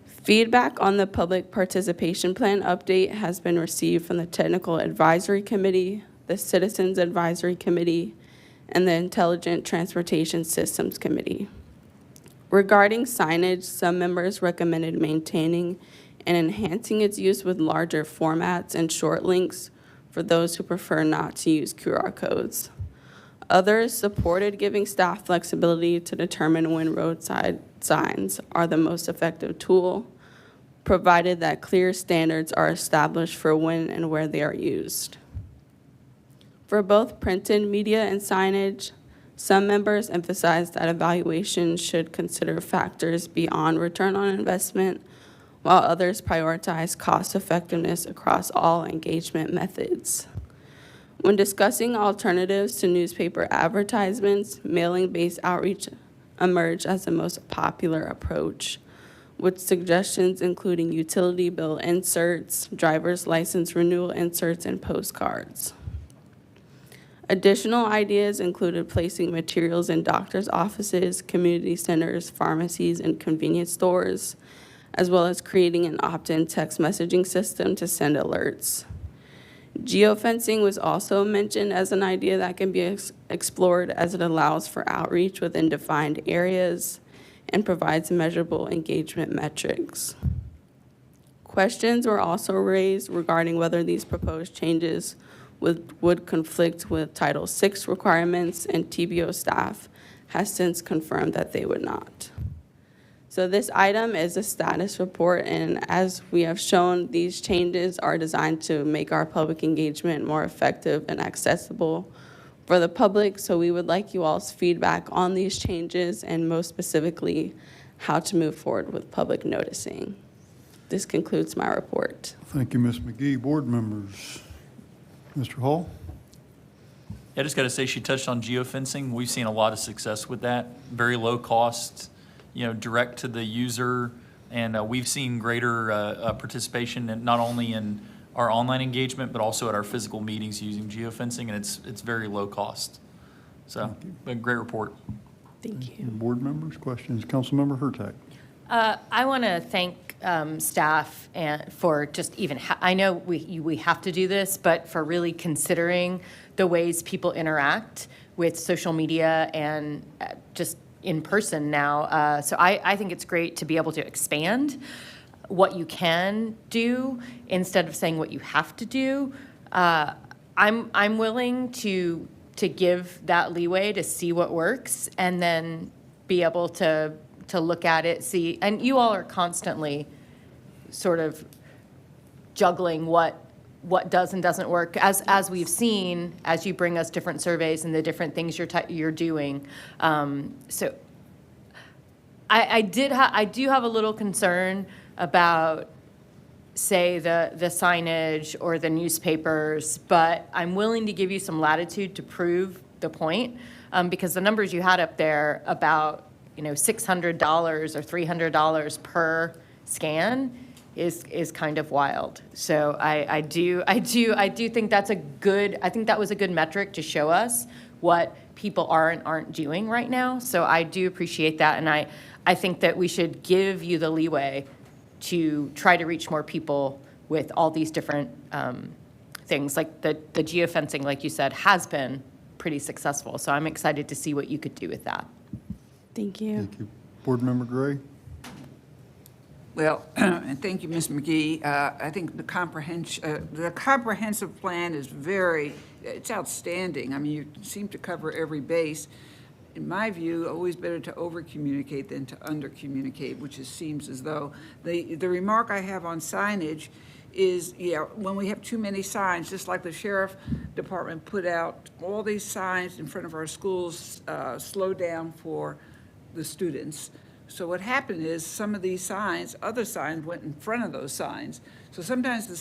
Feedback on the public participation plan update has been received from the Technical Advisory Committee, the Citizens Advisory Committee, and the Intelligent Transportation Systems Committee. Regarding signage, some members recommended maintaining and enhancing its use with larger formats and short links for those who prefer not to use QR codes. Others supported giving staff flexibility to determine when roadside signs are the most effective tool, provided that clear standards are established for when and where they are used. For both printed media and signage, some members emphasized that evaluation should consider factors beyond return on investment, while others prioritize cost effectiveness across all engagement methods. When discussing alternatives to newspaper advertisements, mailing-based outreach emerged as the most popular approach, with suggestions including utility bill inserts, driver's license renewal inserts, and postcards. Additional ideas included placing materials in doctors' offices, community centers, pharmacies, and convenience stores, as well as creating an opt-in text messaging system to send alerts. Geofencing was also mentioned as an idea that can be explored, as it allows for outreach within defined areas and provides measurable engagement metrics. Questions were also raised regarding whether these proposed changes would conflict with Title VI requirements, and TPO staff has since confirmed that they would not. So this item is a status report, and as we have shown, these changes are designed to make our public engagement more effective and accessible for the public. So we would like you all's feedback on these changes, and most specifically, how to move forward with public noticing. This concludes my report. Thank you, Ms. McGee. Board members, Mr. Hall? Yeah, I just got to say, she touched on geofencing. We've seen a lot of success with that. Very low cost, direct to the user. And we've seen greater participation, not only in our online engagement, but also at our physical meetings using geofencing, and it's very low cost. So, a great report. Thank you. Board members, questions? Councilmember Hurtak. I want to thank staff for just even, I know we have to do this, but for really considering the ways people interact with social media and just in person now. So I think it's great to be able to expand what you can do instead of saying what you have to do. I'm willing to give that leeway to see what works and then be able to look at it, see, and you all are constantly sort of juggling what does and doesn't work, as we've seen, as you bring us different surveys and the different things you're doing. So I do have a little concern about, say, the signage or the newspapers, but I'm willing to give you some latitude to prove the point, because the numbers you had up there about $600 or $300 per scan is kind of wild. So I do think that's I think that was a good metric to show us what people are and aren't doing right now. So I do appreciate that, and I think that we should give you the leeway to try to reach more people with all these different things. Like the geofencing, like you said, has been pretty successful. So I'm excited to see what you could do with that. Thank you. Thank you. Board Member Gray? Well, and thank you, Ms. McGee. I think the comprehensive plan is it's outstanding. I mean, you seem to cover every base. In my view, always better to over-communicate than to under-communicate, which seems as though the remark I have on signage is, when we have too many signs, just like the sheriff department put out all these signs in front of our schools, slow down for the students. So what happened is some of these signs, other signs went in front of those signs. So sometimes the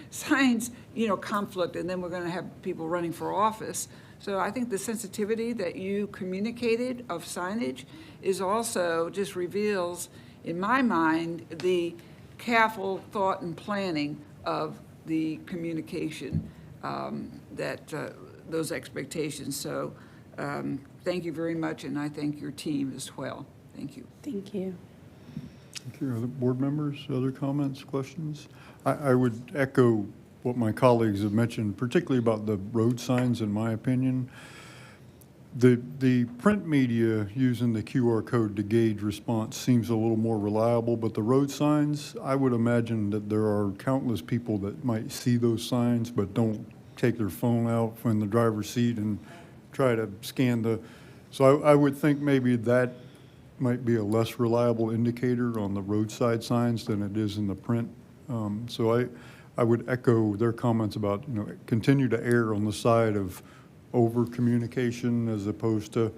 signs, conflict, and then we're going to have people running for office. So I think the sensitivity that you communicated of signage is also just reveals, in my mind, the careful thought and planning of the communication, those expectations. So thank you very much, and I thank your team as well. Thank you. Thank you. Thank you. Other board members, other comments, questions? I would echo what my colleagues have mentioned, particularly about the road signs, in my opinion. The print media using the QR code to gauge response seems a little more reliable, but the road signs, I would imagine that there are countless people that might see those signs but don't take their phone out from the driver's seat and try to scan the, so I would think maybe that might be a less reliable indicator on the roadside signs than it is in the print. So I would echo their comments about, continue to err on the side of over communication as opposed to,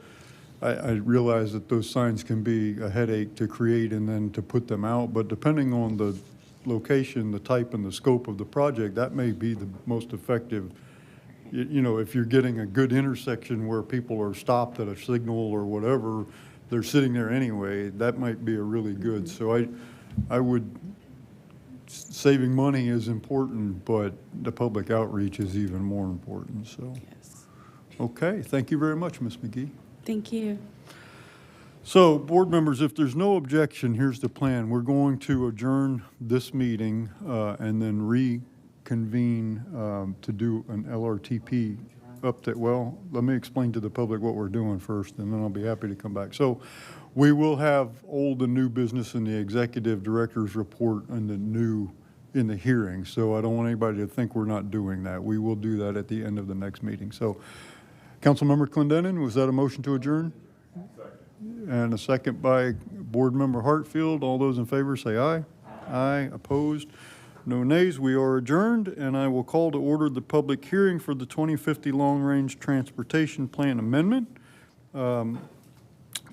I realize that those signs can be a headache to create and then to put them out, but depending on the location, the type and the scope of the project, that may be the most effective. If you're getting a good intersection where people are stopped at a signal or whatever, they're sitting there anyway, that might be a really good. So I would, saving money is important, but the public outreach is even more important, so. Yes. Okay, thank you very much, Ms. McGee. Thank you. So, board members, if there's no objection, here's the plan. We're going to adjourn this meeting and then reconvene to do an LRTP update. Well, let me explain to the public what we're doing first, and then I'll be happy to come back. So, we will have old and new business in the executive director's report and in the hearing. So I don't want anybody to think we're not doing that. We will do that at the end of the next meeting. So, Councilmember Clendenin, was that a motion to adjourn? And a second by Board Member Hartfield. All those in favor say aye. Aye. Opposed? No nays. We are adjourned, and I will call to order the public hearing for the 2050 Long Range Transportation Plan Amendment.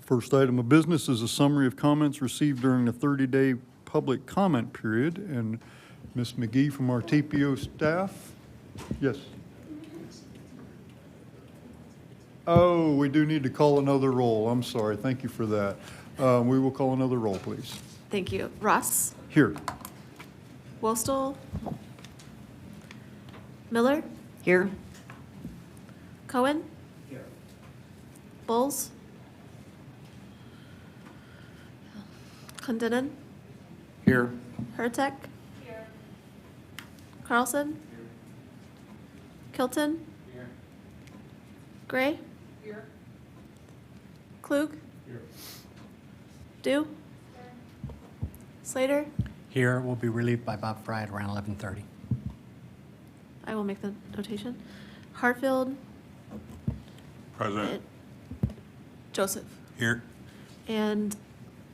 First item of business is a summary of comments received during the 30-day public comment period. And Ms. McGee from our TPO staff. Yes. Oh, we do need to call another roll. I'm sorry. Thank you for that. We will call another roll, please. Thank you. Ross? Here. Wostel? Miller? Here. Cohen? Here. Bowles? Clendenin? Here. Hurtek? Here. Carlson? Here. Kilton? Here. Gray? Here. Klug? Here. Dew? Here. Slater? Here will be relieved by Bob Fry at around 11:30. I will make the notation. Hartfield? Present. Joseph? Here. And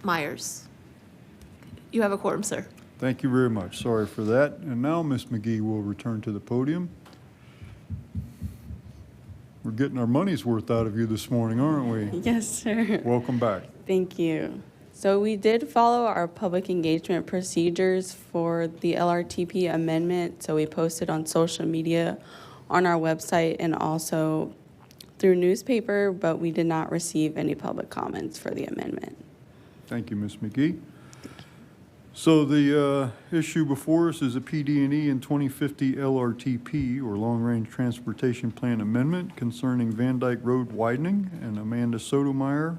Myers? You have a quorum, sir. Thank you very much. Sorry for that. And now Ms. McGee will return to the podium. We're getting our money's worth out of you this morning, aren't we? Yes, sir. Welcome back. Thank you. So we did follow our public engagement procedures for the LRTP amendment. So we posted on social media, on our website, and also through newspaper, but we did not receive any public comments for the amendment. Thank you, Ms. McGee. So the issue before us is a PD&E and 2050 LRTP, or Long Range Transportation Plan Amendment, concerning Van Dyke Road widening. And Amanda Sotomayor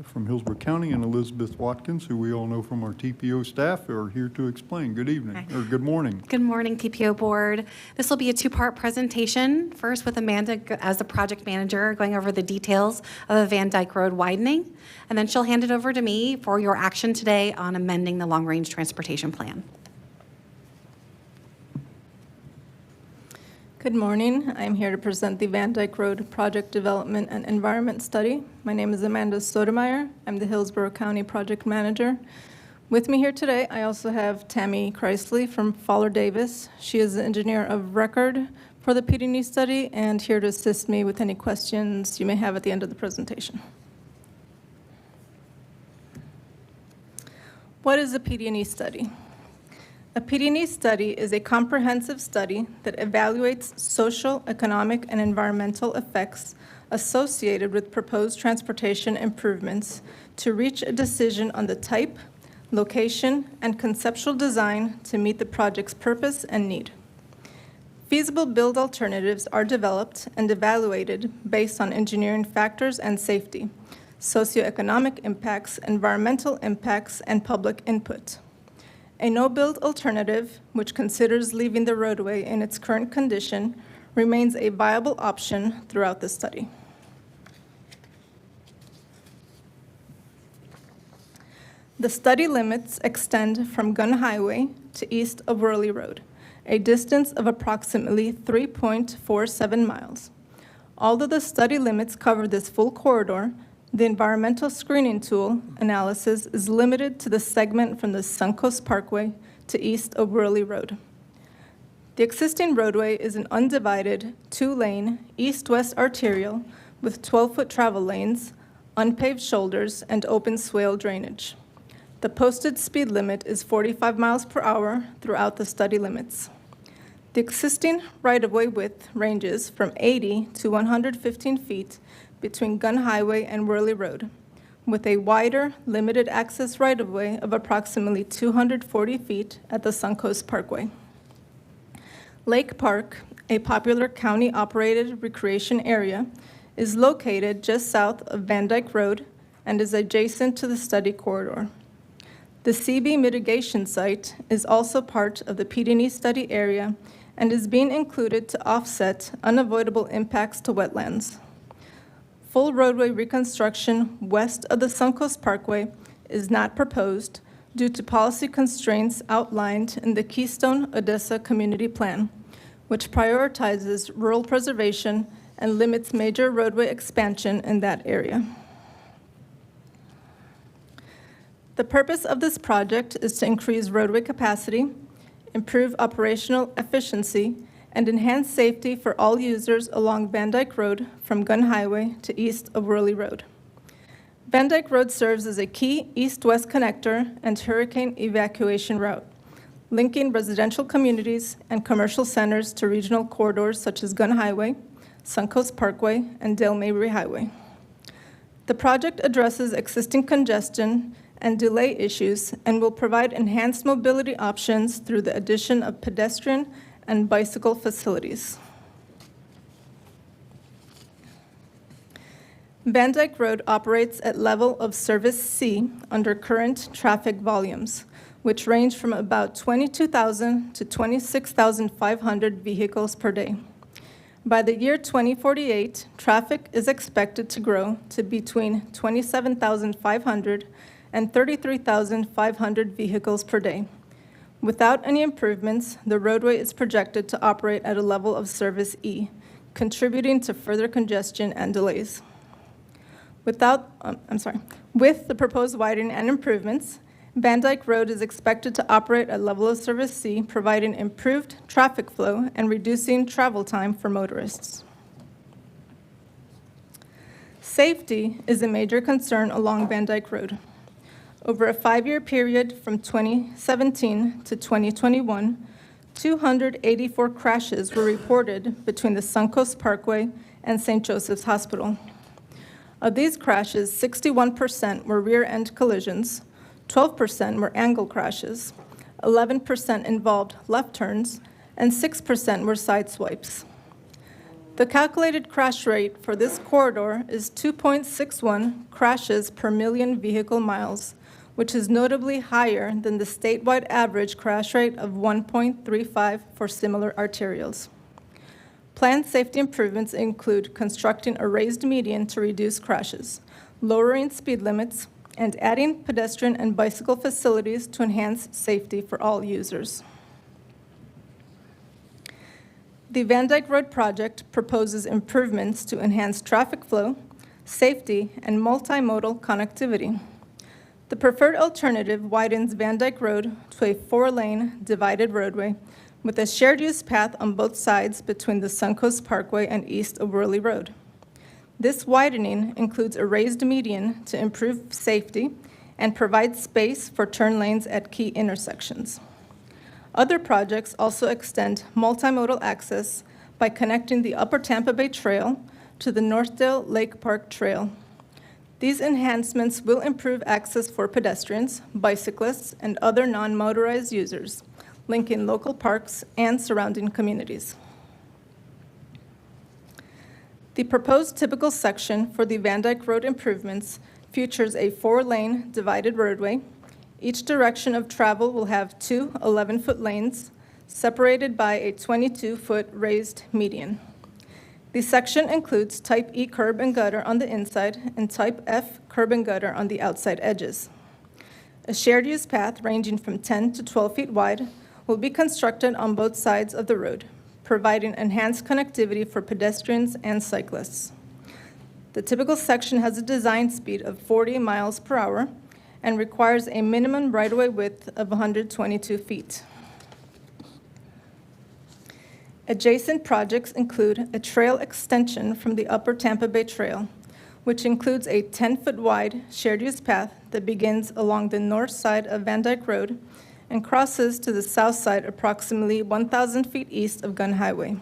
from Hillsborough County and Elizabeth Watkins, who we all know from our TPO staff, are here to explain. Good evening, or good morning. Good morning, TPO Board. This will be a two-part presentation. First with Amanda as the project manager, going over the details of the Van Dyke Road widening. And then she'll hand it over to me for your action today on amending the Long Range Transportation Plan. Good morning. I'm here to present the Van Dyke Road Project Development and Environment Study. My name is Amanda Sotomayor. I'm the Hillsborough County Project Manager. With me here today, I also have Tammy Chrysley from Fowler Davis. She is the engineer of record for the PD&E study and here to assist me with any questions you may have at the end of the presentation. What is a PD&E study? A PD&E study is a comprehensive study that evaluates social, economic, and environmental effects associated with proposed transportation improvements to reach a decision on the type, location, and conceptual design to meet the project's purpose and need. Feasible build alternatives are developed and evaluated based on engineering factors and safety, socioeconomic impacts, environmental impacts, and public input. A no-build alternative, which considers leaving the roadway in its current condition, remains a viable option throughout the study. The study limits extend from Gun Highway to east of Worley Road, a distance of approximately 3.47 miles. Although the study limits cover this full corridor, the environmental screening tool analysis is limited to the segment from the Suncoast Parkway to east of Worley Road. The existing roadway is an undivided, two-lane, east-west arterial with 12-foot travel lanes, unpaved shoulders, and open swale drainage. The posted speed limit is 45 miles per hour throughout the study limits. The existing right-of-way width ranges from 80 to 115 feet between Gun Highway and Worley Road, with a wider, limited access right-of-way of approximately 240 feet at the Suncoast Parkway. Lake Park, a popular county-operated recreation area, is located just south of Van Dyke Road and is adjacent to the study corridor. The CB mitigation site is also part of the PD&E study area and is being included to offset unavoidable impacts to wetlands. Full roadway reconstruction west of the Suncoast Parkway is not proposed due to policy constraints outlined in the Keystone Odessa Community Plan, which prioritizes rural preservation and limits major roadway expansion in that area. The purpose of this project is to increase roadway capacity, improve operational efficiency, and enhance safety for all users along Van Dyke Road from Gun Highway to east of Worley Road. Van Dyke Road serves as a key east-west connector and hurricane evacuation route, linking residential communities and commercial centers to regional corridors such as Gun Highway, Suncoast Parkway, and Dale Mabry Highway. The project addresses existing congestion and delay issues and will provide enhanced mobility options through the addition of pedestrian and bicycle facilities. Van Dyke Road operates at level of service C under current traffic volumes, which range from about 22,000 to 26,500 vehicles per day. By the year 2048, traffic is expected to grow to between 27,500 and 33,500 vehicles per day. Without any improvements, the roadway is projected to operate at a level of service E, contributing to further congestion and delays. With the proposed widening and improvements, Van Dyke Road is expected to operate at level of service C, providing improved traffic flow and reducing travel time for motorists. Safety is a major concern along Van Dyke Road. Over a 5-year period from 2017 to 2021, 284 crashes were reported between the Suncoast Parkway and St. Joseph's Hospital. Of these crashes, 61% were rear-end collisions, 12% were angle crashes, 11% involved left turns, and 6% were side swipes. The calculated crash rate for this corridor is 2.61 crashes per million vehicle miles, which is notably higher than the statewide average crash rate of 1.35 for similar arterials. Planned safety improvements include constructing a raised median to reduce crashes, lowering speed limits, and adding pedestrian and bicycle facilities to enhance safety for all users. The Van Dyke Road project proposes improvements to enhance traffic flow, safety, and multimodal connectivity. The preferred alternative widens Van Dyke Road to a 4-lane divided roadway with a shared use path on both sides between the Suncoast Parkway and east of Worley Road. This widening includes a raised median to improve safety and provide space for turn lanes at key intersections. Other projects also extend multimodal access by connecting the Upper Tampa Bay Trail to the Northdale Lake Park Trail. These enhancements will improve access for pedestrians, bicyclists, and other non-motorized users, linking local parks and surrounding communities. The proposed typical section for the Van Dyke Road improvements features a 4-lane divided roadway. Each direction of travel will have two 11-foot lanes separated by a 22-foot raised median. The section includes Type E curb and gutter on the inside and Type F curb and gutter on the outside edges. A shared use path ranging from 10 to 12 feet wide will be constructed on both sides of the road, providing enhanced connectivity for pedestrians and cyclists. The typical section has a design speed of 40 miles per hour and requires a minimum right-of-way width of 122 feet. Adjacent projects include a trail extension from the Upper Tampa Bay Trail, which includes a 10-foot wide shared use path that begins along the north side of Van Dyke Road and crosses to the south side approximately 1,000 feet east of Gun Highway.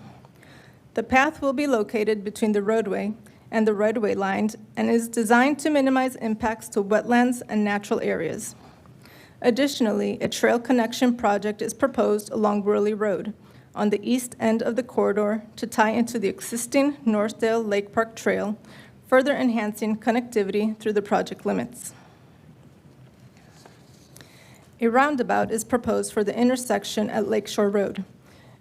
The path will be located between the roadway and the right-of-way line and is designed to minimize impacts to wetlands and natural areas. Additionally, a trail connection project is proposed along Worley Road on the east end of the corridor to tie into the existing Northdale Lake Park Trail, further enhancing connectivity through the project limits. A roundabout is proposed for the intersection at Lakeshore Road.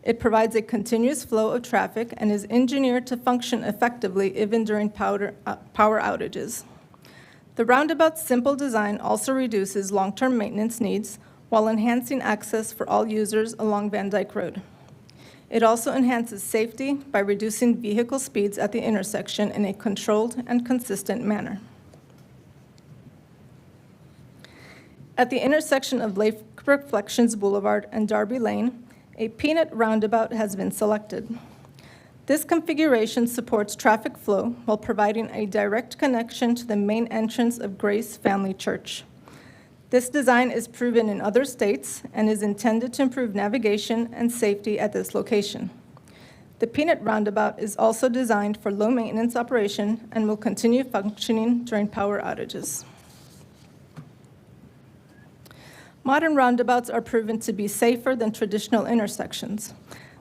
It provides a continuous flow of traffic and is engineered to function effectively even during power outages. The roundabout's simple design also reduces long-term maintenance needs while enhancing access for all users along Van Dyke Road. It also enhances safety by reducing vehicle speeds at the intersection in a controlled and consistent manner. At the intersection of Lake Reflections Boulevard and Darby Lane, a peanut roundabout has been selected. This configuration supports traffic flow while providing a direct connection to the main entrance of Grace Family Church. This design is proven in other states and is intended to improve navigation and safety at this location. The peanut roundabout is also designed for low-maintenance operation and will continue functioning during power outages. Modern roundabouts are proven to be safer than traditional intersections.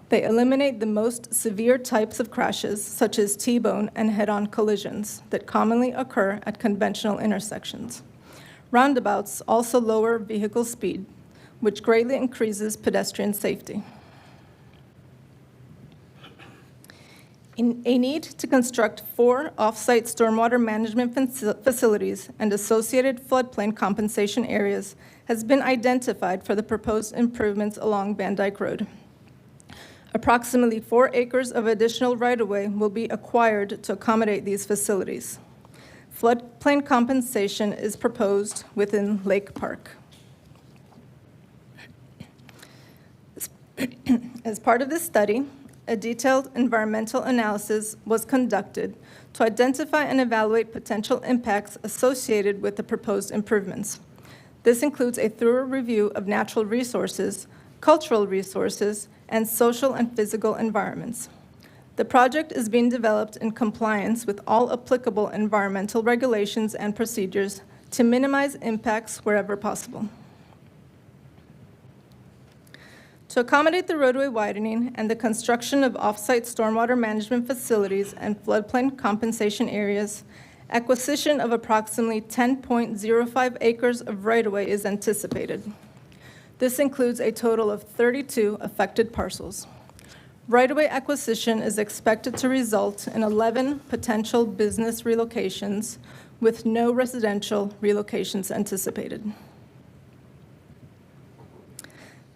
They eliminate the most severe types of crashes, such as T-bone and head-on collisions, that commonly occur at conventional intersections. Roundabouts also lower vehicle speed, which greatly increases pedestrian safety. A need to construct 4 off-site stormwater management facilities and associated floodplain compensation areas has been identified for the proposed improvements along Van Dyke Road. Approximately 4 acres of additional right-of-way will be acquired to accommodate these facilities. Floodplain compensation is proposed within Lake Park. As part of this study, a detailed environmental analysis was conducted to identify and evaluate potential impacts associated with the proposed improvements. This includes a thorough review of natural resources, cultural resources, and social and physical environments. The project is being developed in compliance with all applicable environmental regulations and procedures to minimize impacts wherever possible. To accommodate the roadway widening and the construction of off-site stormwater management facilities and floodplain compensation areas, acquisition of approximately 10.05 acres of right-of-way is anticipated. This includes a total of 32 affected parcels. Right-of-way acquisition is expected to result in 11 potential business relocations with no residential relocations anticipated.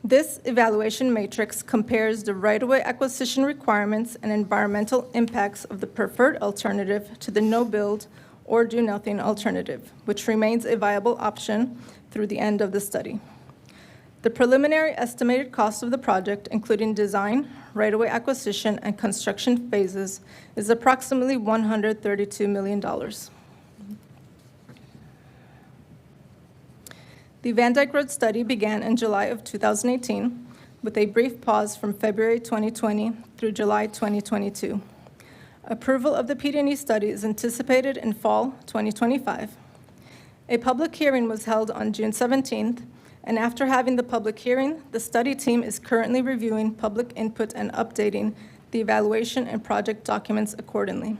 This evaluation matrix compares the right-of-way acquisition requirements and environmental impacts of the preferred alternative to the no-build or do-nothing alternative, which remains a viable option through the end of the study. The preliminary estimated cost of the project, including design, right-of-way acquisition, and construction phases, is approximately $132 million. The Van Dyke Road study began in July of 2018 with a brief pause from February 2020 through July 2022. Approval of the PD&E study is anticipated in fall 2025. A public hearing was held on June 17th, and after having the public hearing, the study team is currently reviewing public input and updating the evaluation and project documents accordingly.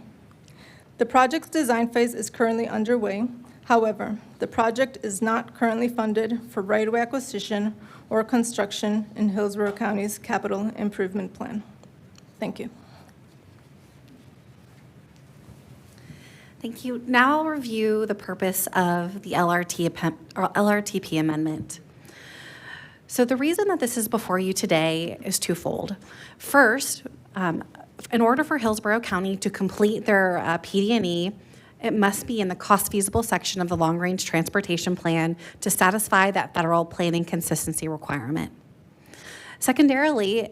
The project's design phase is currently underway. However, the project is not currently funded for right-of-way acquisition or construction in Hillsborough County's capital improvement plan. Thank you. Thank you. Now I'll review the purpose of the LRTP amendment. So the reason that this is before you today is twofold. First, in order for Hillsborough County to complete their PD&E, it must be in the cost-feasible section of the long-range transportation plan to satisfy that federal planning consistency requirement. Secondarily,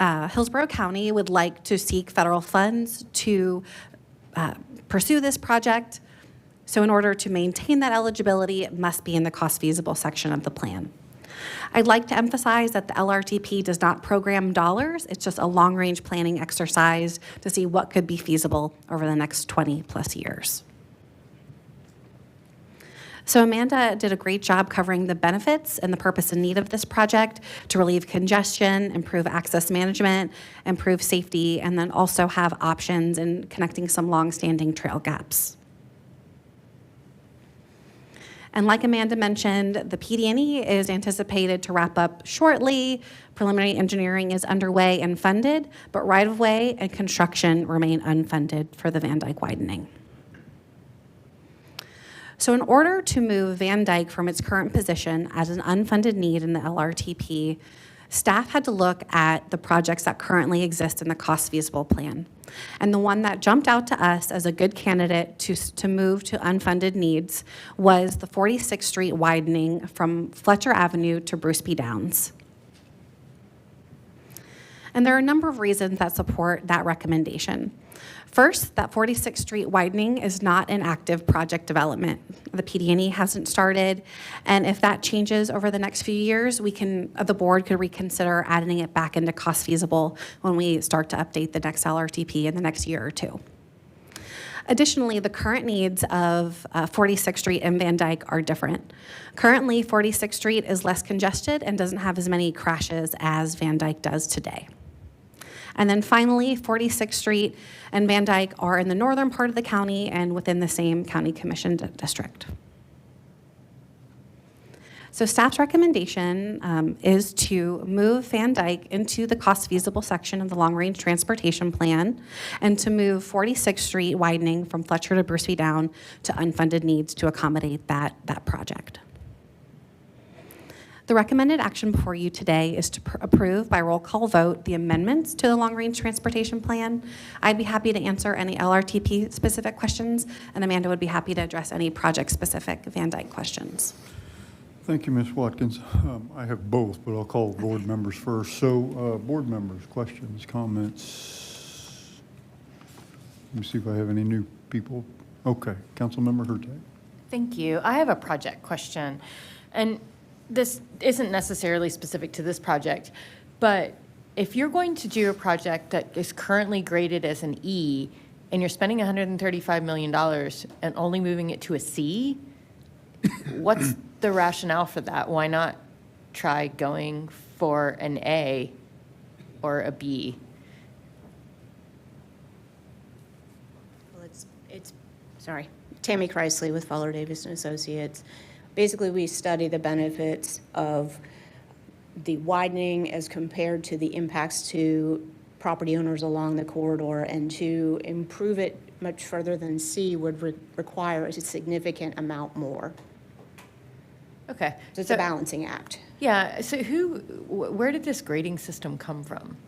Hillsborough County would like to seek federal funds to pursue this project. So in order to maintain that eligibility, it must be in the cost-feasible section of the plan. I'd like to emphasize that the LRTP does not program dollars. It's just a long-range planning exercise to see what could be feasible over the next 20-plus years. So Amanda did a great job covering the benefits and the purpose and need of this project to relieve congestion, improve access management, improve safety, and then also have options in connecting some long-standing trail gaps. And like Amanda mentioned, the PD&E is anticipated to wrap up shortly. Preliminary engineering is underway and funded, but right-of-way and construction remain unfunded for the Van Dyke widening. So in order to move Van Dyke from its current position as an unfunded need in the LRTP, staff had to look at the projects that currently exist in the cost feasible plan. And the one that jumped out to us as a good candidate to move to unfunded needs was the 46th Street widening from Fletcher Avenue to Bruce B. Downs. And there are a number of reasons that support that recommendation. First, that 46th Street widening is not an active project development. The PD&E hasn't started, and if that changes over the next few years, the board could reconsider adding it back into cost feasible when we start to update the next LRTP in the next year or two. Additionally, the current needs of 46th Street and Van Dyke are different. Currently, 46th Street is less congested and doesn't have as many crashes as Van Dyke does today. And then finally, 46th Street and Van Dyke are in the northern part of the county and within the same county commission district. So staff's recommendation is to move Van Dyke into the cost feasible section of the long range transportation plan and to move 46th Street widening from Fletcher to Bruce B. Down to unfunded needs to accommodate that project. The recommended action before you today is to approve by roll call vote the amendments to the long-range transportation plan. I'd be happy to answer any LRTP-specific questions, and Amanda would be happy to address any project-specific Van Dyke questions. Thank you, Ms. Watkins. I have both, but I'll call board members first. So, board members, questions, comments? Let me see if I have any new people. Okay, Councilmember Hurtag. Thank you. I have a project question. And this isn't necessarily specific to this project, but if you're going to do a project that is currently graded as an E and you're spending $135 million and only moving it to a C, what's the rationale for that? Why not try going for an A or a B? Well, sorry, Tammy Chrysley with Fowler Davis and Associates. Basically, we study the benefits of the widening as compared to the impacts to property owners along the corridor, and to improve it much further than C would require a significant amount more. Okay. So it's a balancing act. Yeah, so where did this grading system come from?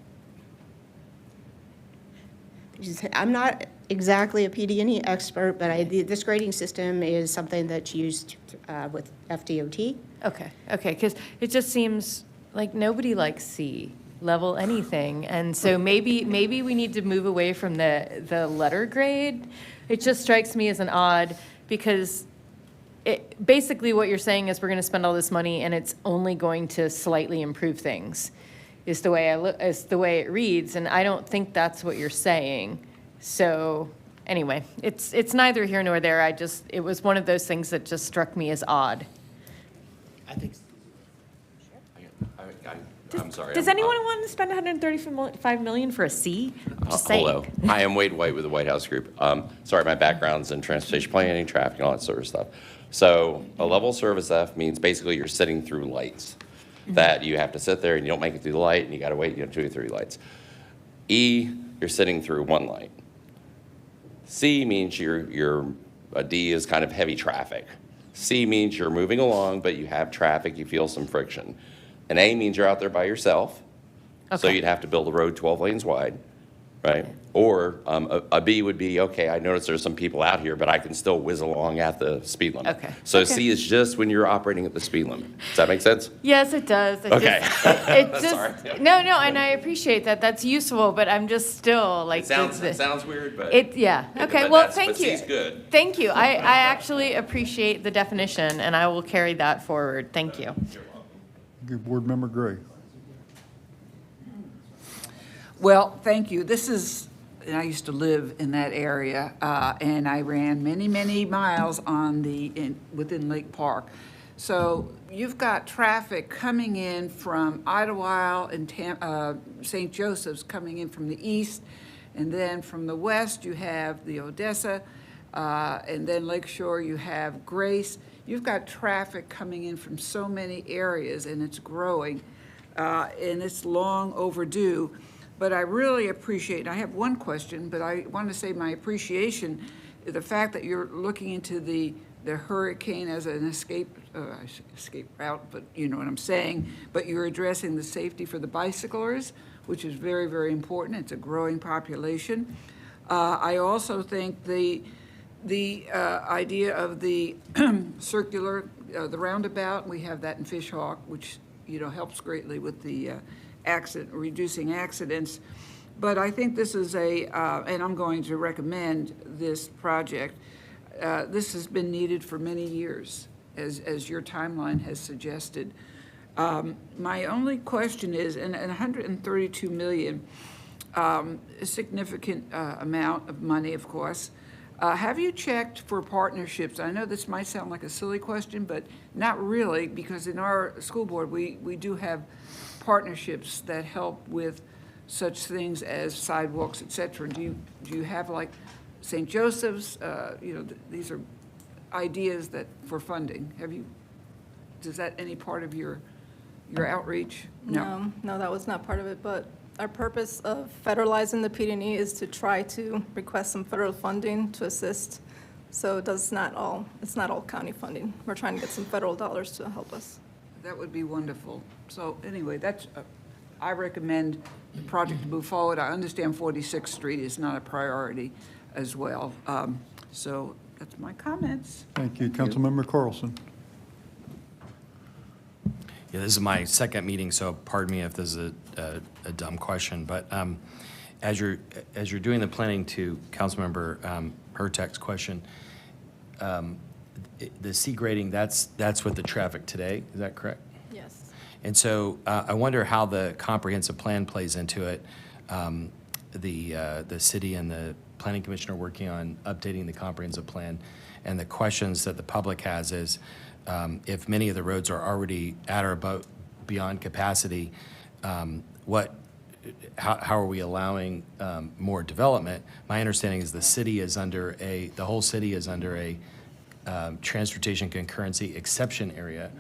I'm not exactly a PD&E expert, but this grading system is something that's used with FDOT. Okay, because it just seems like nobody likes C level anything, and so maybe we need to move away from the letter grade. It just strikes me as an odd, because basically what you're saying is we're going to spend all this money and it's only going to slightly improve things, is the way is the way it reads, and I don't think that's what you're saying. So anyway, it's neither here nor there. It was one of those things that just struck me as odd. I think. I'm sorry. Does anyone want to spend $135 million for a C? Just saying. Hello. Hi, I'm Wade White with the White House Group. Sorry, my background's in transportation planning, traffic, and all that sort of stuff. So a level service F means basically you're sitting through lights. That you have to sit there and you don't make it through the light and you got to wait 2 or 3 lights. E, you're sitting through 1 light. C means a D is kind of heavy traffic. C means you're moving along, but you have traffic, you feel some friction. An A means you're out there by yourself. So you'd have to build a road 12 lanes wide, right? Or a B would be, okay, I notice there's some people out here, but I can still whiz along at the speed limit. Okay. So Okay. C is just when you're operating at the speed limit. Does that make sense? Yes, it does. Okay. Sorry. No, and I appreciate that. That's useful, but I'm just still like. It sounds weird, but. Yeah. Okay. but Well, that's- thank but you. C's good. Thank you. I actually appreciate the definition, and I will carry that forward. Thank you. Good Board Member Gray. Well, thank you. And I used to live in that area, and I ran many, many miles within Lake Park. So you've got traffic coming in from Idlewild and St. Joseph's coming in from the east, and then from the west you have the Odessa, and then Lakeshore you have Grace. You've got traffic coming in from so many areas, and it's growing, and it's long overdue. But I really appreciate, and I have one question, but I want to say my appreciation, the fact that you're looking into the hurricane as an escape route, but you know what I'm saying, but you're addressing the safety for the bicyclers, which is very, very important. It's a growing population. I also think the idea of the circular, the roundabout, we have that in Fishhawk, which, helps greatly with the reducing accidents. But I think this is and I'm going to recommend this project. This has been needed for many years, as your timeline has suggested. My only question is, and 132 million, a significant amount of money, of course. Have you checked for partnerships? I know this might sound like a silly question, but not really, because in our school board, we do have partnerships that help with such things as sidewalks, et cetera. Do you have like St. Joseph's? These are ideas for funding. Is that any part of your outreach? No, that was not part of it, but our purpose of federalizing the PD&E is to try to request some federal funding to assist. So it's not all county funding. We're trying to get some federal dollars to help us. That would be wonderful. So anyway, I recommend the project to move forward. I understand 46th Street is not a priority as well. So that's my comments. Thank you. Councilmember Carlson. Yeah, this is my second meeting, so pardon me if this is a dumb question, but as you're doing the planning, to Councilmember Hurtak's question, the C grading, that's with the traffic today, is that correct? Yes. And so I wonder how the comprehensive plan plays into it. The city and the planning commission are working on updating the comprehensive plan, and the questions that the public has is, if many of the roads are already at or about beyond capacity, how are we allowing more development? My understanding is the whole city is under a transportation concurrency exception area.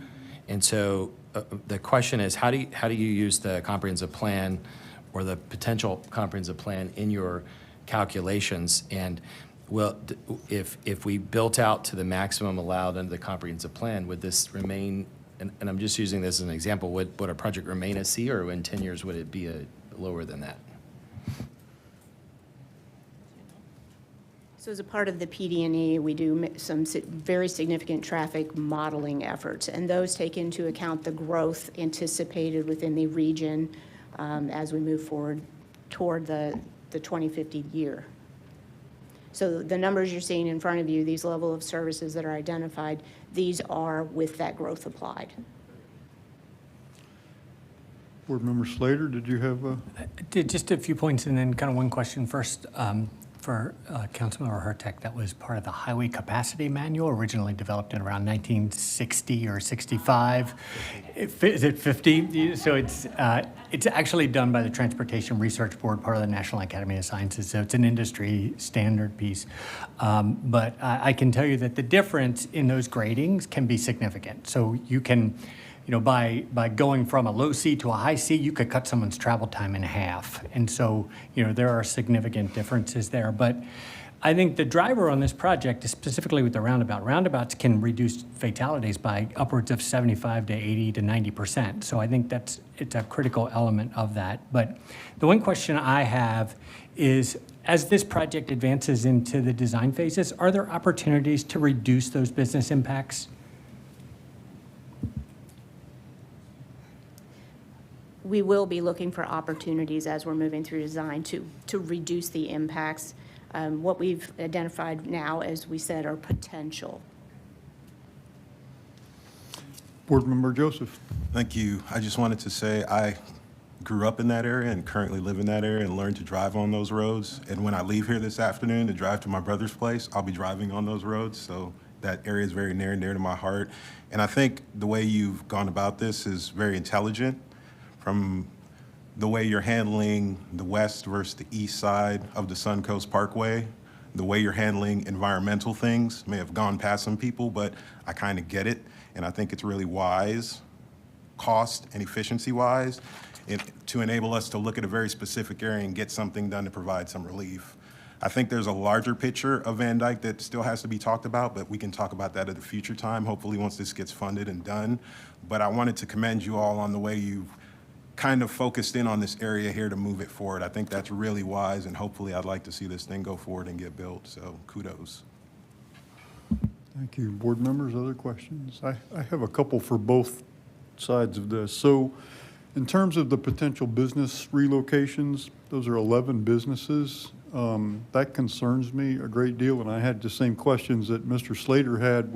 And so the question is, how do you use the comprehensive plan or the potential comprehensive plan in your calculations? And if we built out to the maximum allowed under the comprehensive plan, would this remain, and I'm just using this as an example, would a project remain a C, or in 10 years would it be lower than that? So as a part of the PD&E, we do some very significant traffic modeling efforts, and those take into account the growth anticipated within the region as we move forward toward the 2050 year. So the numbers you're seeing in front of you, these level of services that are identified, these are with that growth applied. Board Member Slater, did you have a? Just a few points and then kind of one question first for Councilmember Hurtak. That was part of the Highway Capacity Manual, originally developed in around 1960 or 65. Is it 50? So it's actually done by the Transportation Research Board, part of the National Academy of Sciences. So it's an industry standard piece. But I can tell you that the difference in those gradings can be significant. So you can, by going from a low C to a high C, you could cut someone's travel time in half. And so, there are significant differences there. But I think the driver on this project is specifically with the roundabout. Roundabouts can reduce fatalities by upwards of 75 to 80 to 90%. So I think it's a critical element of that. But the one question I have is, as this project advances into the design phases, are there opportunities to reduce those business impacts? We will be looking for opportunities as we're moving through design to reduce the impacts. What we've identified now, as we said, are potential. Board Member Joseph. Thank you. I just wanted to say I grew up in that area and currently live in that area and learned to drive on those roads. And when I leave here this afternoon to drive to my brother's place, I'll be driving on those roads. So that area is very near and dear to my heart. And I think the way you've gone about this is very intelligent, from the way you're handling the west versus the east side of the Suncoast Parkway. The way you're handling environmental things may have gone past some people, but I kind of get it. And I think it's really wise, cost and efficiency wise, to enable us to look at a very specific area and get something done to provide some relief. I think there's a larger picture of Van Dyke that still has to be talked about, but we can talk about that at a future time, hopefully once this gets funded and done. But I wanted to commend you all on the way you've kind of focused in on this area here to move it forward. I think that's really wise, and hopefully I'd like to see this thing go forward and get built, so kudos. Thank you. Board members, other questions? I have a couple for both sides of this. So in terms of the potential business relocations, those are 11 businesses. That concerns me a great deal, and I had the same questions that Mr. Slater had.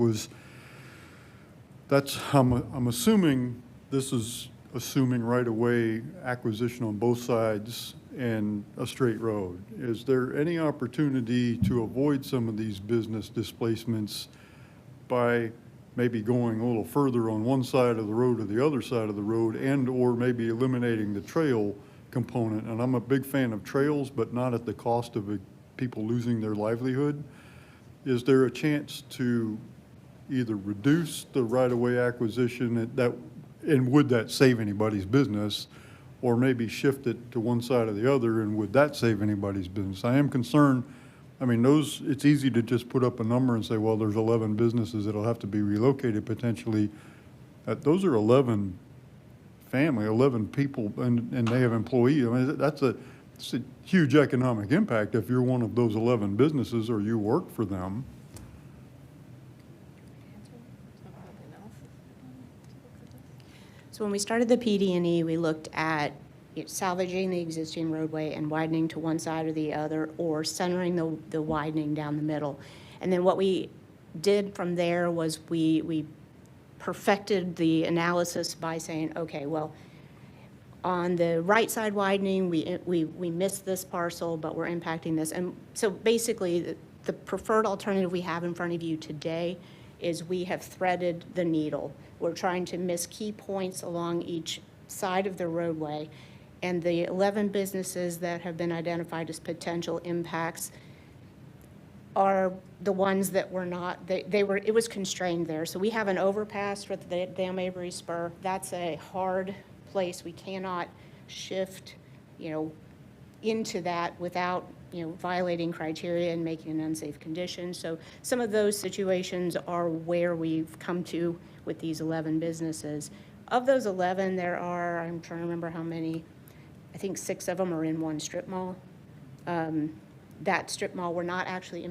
I'm assuming this is assuming right-of-way acquisition on both sides and a straight road. Is there any opportunity to avoid some of these business displacements by maybe going a little further on one side of the road or the other side of the road, and or maybe eliminating the trail component? And I'm a big fan of trails, but not at the cost of people losing their livelihood. Is there a chance to either reduce the right-of-way acquisition and would that save anybody's business, or maybe shift it to one side or the other, and would that save anybody's business? I am concerned. I mean, it's easy to just put up a number and say, well, there's 11 businesses that'll have to be relocated potentially. Those are 11 family, 11 people, and they have employees. I mean, it's a huge economic impact if you're one of those 11 businesses or you work for them. So when we started the PD&E, we looked at salvaging the existing roadway and widening to one side or the other, or centering the widening down the middle. And then what we did from there was we perfected the analysis by saying, okay, well, on the right side widening, we missed this parcel, but we're impacting this. And so basically, the preferred alternative we have in front of you today is we have threaded the needle. We're trying to miss key points along each side of the roadway. And the 11 businesses that have been identified as potential impacts are the ones that were not, it was constrained there. So we have an overpass with the Dam Avery Spur. That's a hard place. We cannot shift, into that without, violating criteria and making an unsafe condition. So some of those situations are where we've come to with these 11 businesses. Of those 11, there are, I'm trying to remember how many, I think 6 of them are in one strip mall. That strip mall, we're not actually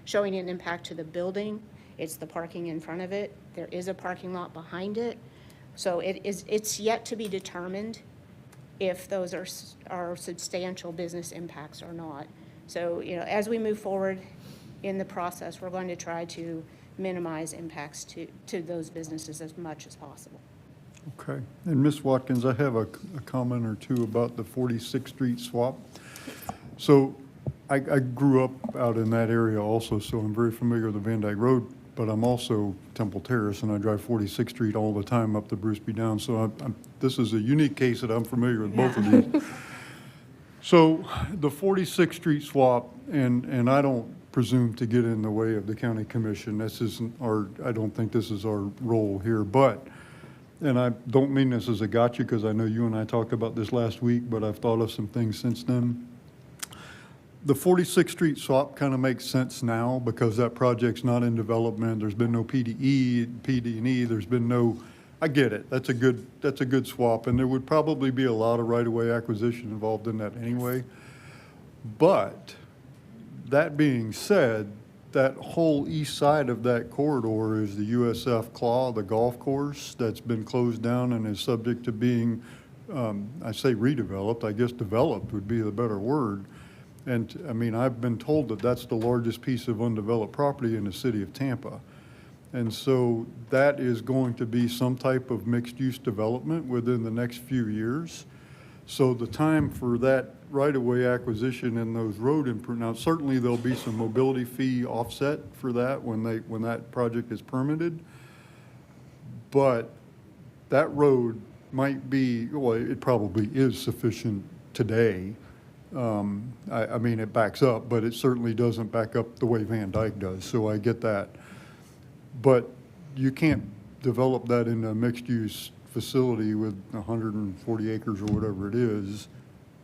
showing an impact to the building. It's the parking in front of it. There is a parking lot behind it. So it's yet to be determined if those are substantial business impacts or not. So, as we move forward in the process, we're going to try to minimize impacts to those businesses as much as possible. Okay. And Ms. Watkins, I have a comment or two about the 46th Street swap. So I grew up out in that area also, so I'm very familiar with the Van Dyke Road, but I'm also Temple Terrace, and I drive 46th Street all the time up the Bruce B. Downs. So this is a unique case that I'm familiar with both of these. So the 46th Street swap, and I don't presume to get in the way of the county commission. This isn't I don't think this is our role here, but, and I don't mean this as a gotcha, because I know you and I talked about this last week, but I've thought of some things since then. The 46th Street swap kind of makes sense now because that project's not in development. There's been no PD&E, there's been no, I get it. That's a good swap, and there would probably be a lot of right-of-way acquisition involved in that anyway. But that being said, that whole east side of that corridor is the USF Claw, the golf course that's been closed down and is subject to being, I say redeveloped, I guess developed would be the better word. And I mean, I've been told that that's the largest piece of undeveloped property in the city of Tampa. And so that is going to be some type of mixed-use development within the next few years. So the time for that right-of-way acquisition and those road improvements, now certainly there'll be some mobility fee offset for that when that project is permitted. But that road might be, well, it probably is sufficient today. I mean, it backs up, but it certainly doesn't back up the way Van Dyke does, so I get that. But you can't develop that into a mixed-use facility with 140 acres or whatever it is,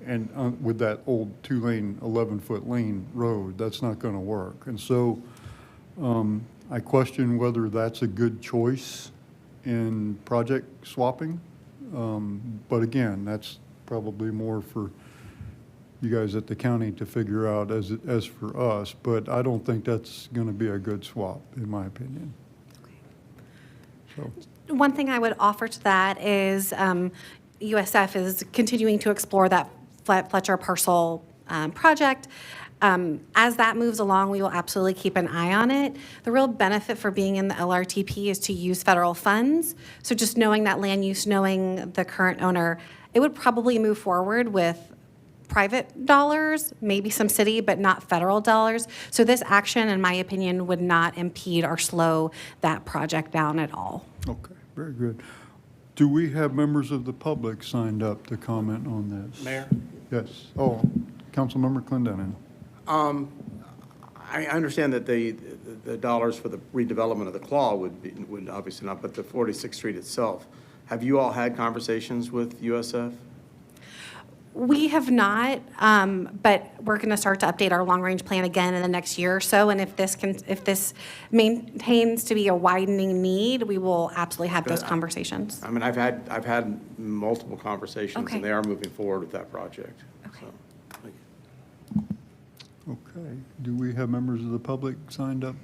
and with that old 2-lane, 11-foot lane road. That's not going to work. And so I question whether that's a good choice in project swapping. But again, that's probably more for you guys at the county to figure out as for us, but I don't think that's going to be a good swap, in my opinion. So. One thing I would offer to that is USF is continuing to explore that Fletcher parcel project. As that moves along, we will absolutely keep an eye on it. The real benefit for being in the LRTP is to use federal funds. So just knowing that land use, knowing the current owner, it would probably move forward with private dollars, maybe some city, but not federal dollars. So this action, in my opinion, would not impede or slow that project down at all. Okay, very good. Do we have members of the public signed up to comment on this? Mayor? Yes. Oh, Councilmember Clendenin. I understand that the dollars for the redevelopment of the Claw would obviously not, but the 46th Street itself. Have you all had conversations with USF? We have not, but we're going to start to update our long-range plan again in the next year or so. And if this maintains to be a widening need, we will absolutely have those conversations. I mean, I've had multiple conversations, Okay. and they are moving forward with that project. Okay. So, thank you. Okay. Do we have members of the public signed up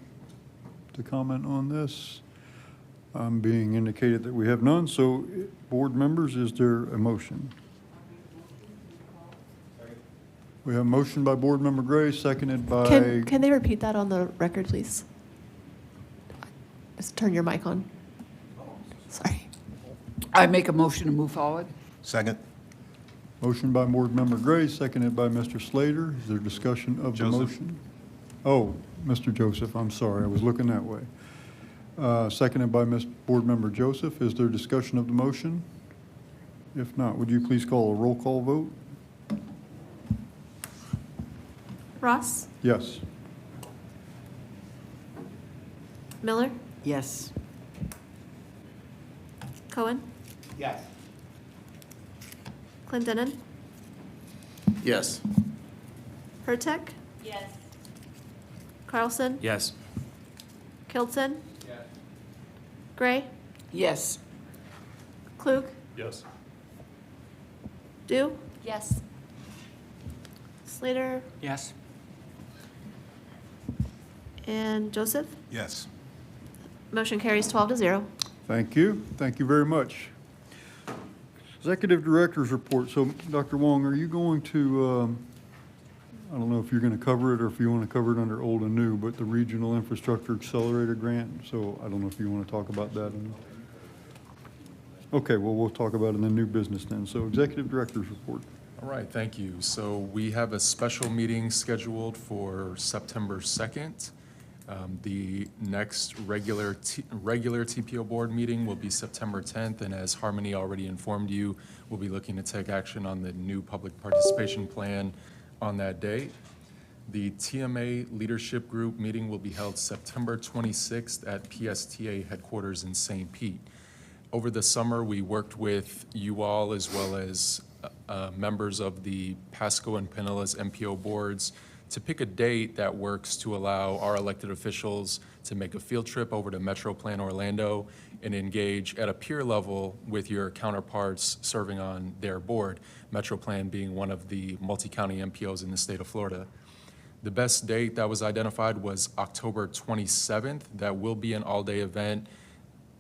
to comment on this? I'm being indicated that we have none. So, board members, is there a motion? We have a motion by Board Member Gray, seconded by... Can they repeat that on the record, please? Just turn your mic on. Sorry. I make a motion to move forward. Second. Motion by Board Member Gray, seconded by Mr. Slater. Is there discussion of the Joseph. motion? Oh, Mr. Joseph, I'm sorry, I was looking that way. Seconded by Board Member Joseph. Is there discussion of the motion? If not, would you please call a roll call vote? Ross? Yes. Miller? Yes. Cohen? Yes. Clendenin? Yes. Hurtek? Yes. Carlson? Yes. Kilton? Gray? Yes. Klug? Yes. Do? Yes. Slater? Yes. And Joseph? Yes. Motion carries 12-0. Thank you. Thank you very much. Executive Director's Report. So, Dr. Wong, are you going to I don't know if you're going to cover it or if you want to cover it under old and new, but the Regional Infrastructure Accelerator Grant, so I don't know if you want to talk about that. Okay, well, we'll talk about it in the new business then. So Executive Director's Report. All right, thank you. So we have a special meeting scheduled for September 2nd. The next regular TPO board meeting will be September 10th, and as Harmony already informed you, we'll be looking to take action on the new public participation plan on that date. The TMA Leadership Group meeting will be held September 26th at PSTA headquarters in St. Pete. Over the summer, we worked with you all as well as members of the Pasco and Pinellas MPO boards to pick a date that works to allow our elected officials to make a field trip over to MetroPlan Orlando and engage at a peer level with your counterparts serving on their board, MetroPlan being one of the multi-county MPOs in the state of Florida. The best date that was identified was October 27th. That will be an all-day event.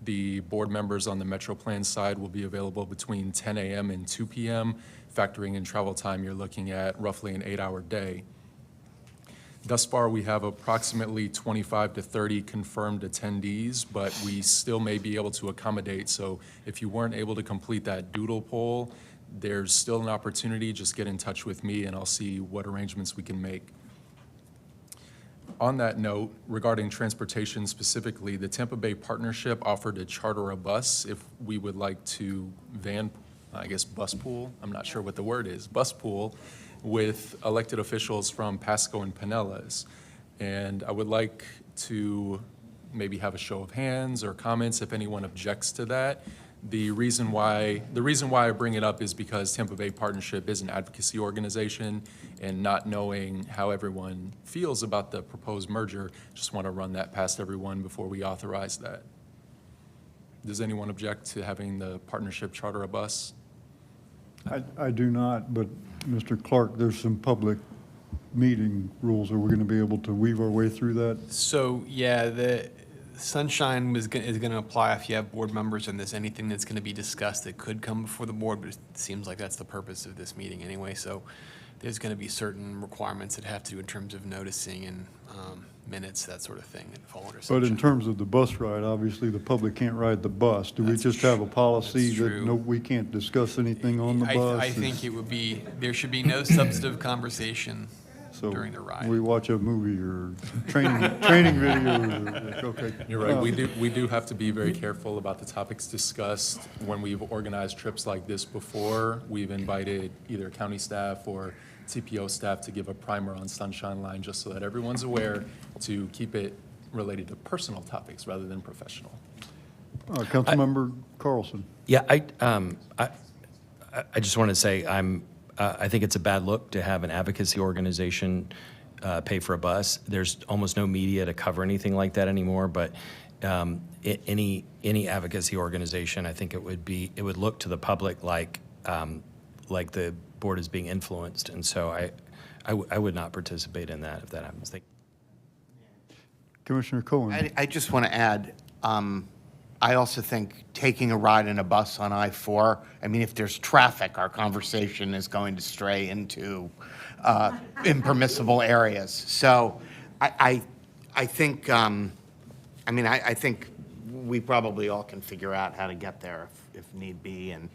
The board members on the MetroPlan side will be available between 10 a.m. and 2 p.m. Factoring in travel time, you're looking at roughly an 8-hour day. Thus far, we have approximately 25 to 30 confirmed attendees, but we still may be able to accommodate. So if you weren't able to complete that doodle poll, there's still an opportunity. Just get in touch with me and I'll see what arrangements we can make. On that note, regarding transportation specifically, the Tampa Bay Partnership offered to charter a bus if we would like to bus pool, I'm not sure what the word is, bus pool, with elected officials from Pasco and Pinellas. And I would like to maybe have a show of hands or comments if anyone objects to that. The reason why I bring it up is because Tampa Bay Partnership is an advocacy organization, and not knowing how everyone feels about the proposed merger, just want to run that past everyone before we authorize that. Does anyone object to having the partnership charter a bus? I do not, but Mr. Clark, there's some public meeting rules. Are we going to be able to weave our way through that? So, yeah, the sunshine is going to apply if you have board members, and there's anything that's going to be discussed that could come before the board, but it seems like that's the purpose of this meeting anyway. So there's going to be certain requirements that have to do in terms of noticing and minutes, that sort of thing that fall under sunshine. But in terms of the bus ride, obviously the public can't ride the bus. Do we just have a policy that we can't discuss anything on the bus? I think it would be, there should be no substantive conversation during the ride. We watch a movie or training videos. Okay. You're right. We do have to be very careful about the topics discussed. When we've organized trips like this before, we've invited either county staff or TPO staff to give a primer on Sunshine Line, just so that everyone's aware, to keep it related to personal topics rather than professional. Councilmember Carlson. Yeah, I just want to say I think it's a bad look to have an advocacy organization pay for a bus. There's almost no media to cover anything like that anymore, but any advocacy organization, I think it would look to the public like the board is being influenced, and so I would not participate in that if that happens. Commissioner Cohen. I just want to add, I also think taking a ride in a bus on I-4, I mean, if there's traffic, our conversation is going to stray into impermissible areas. So I think, I think we probably all can figure out how to get there if need be, and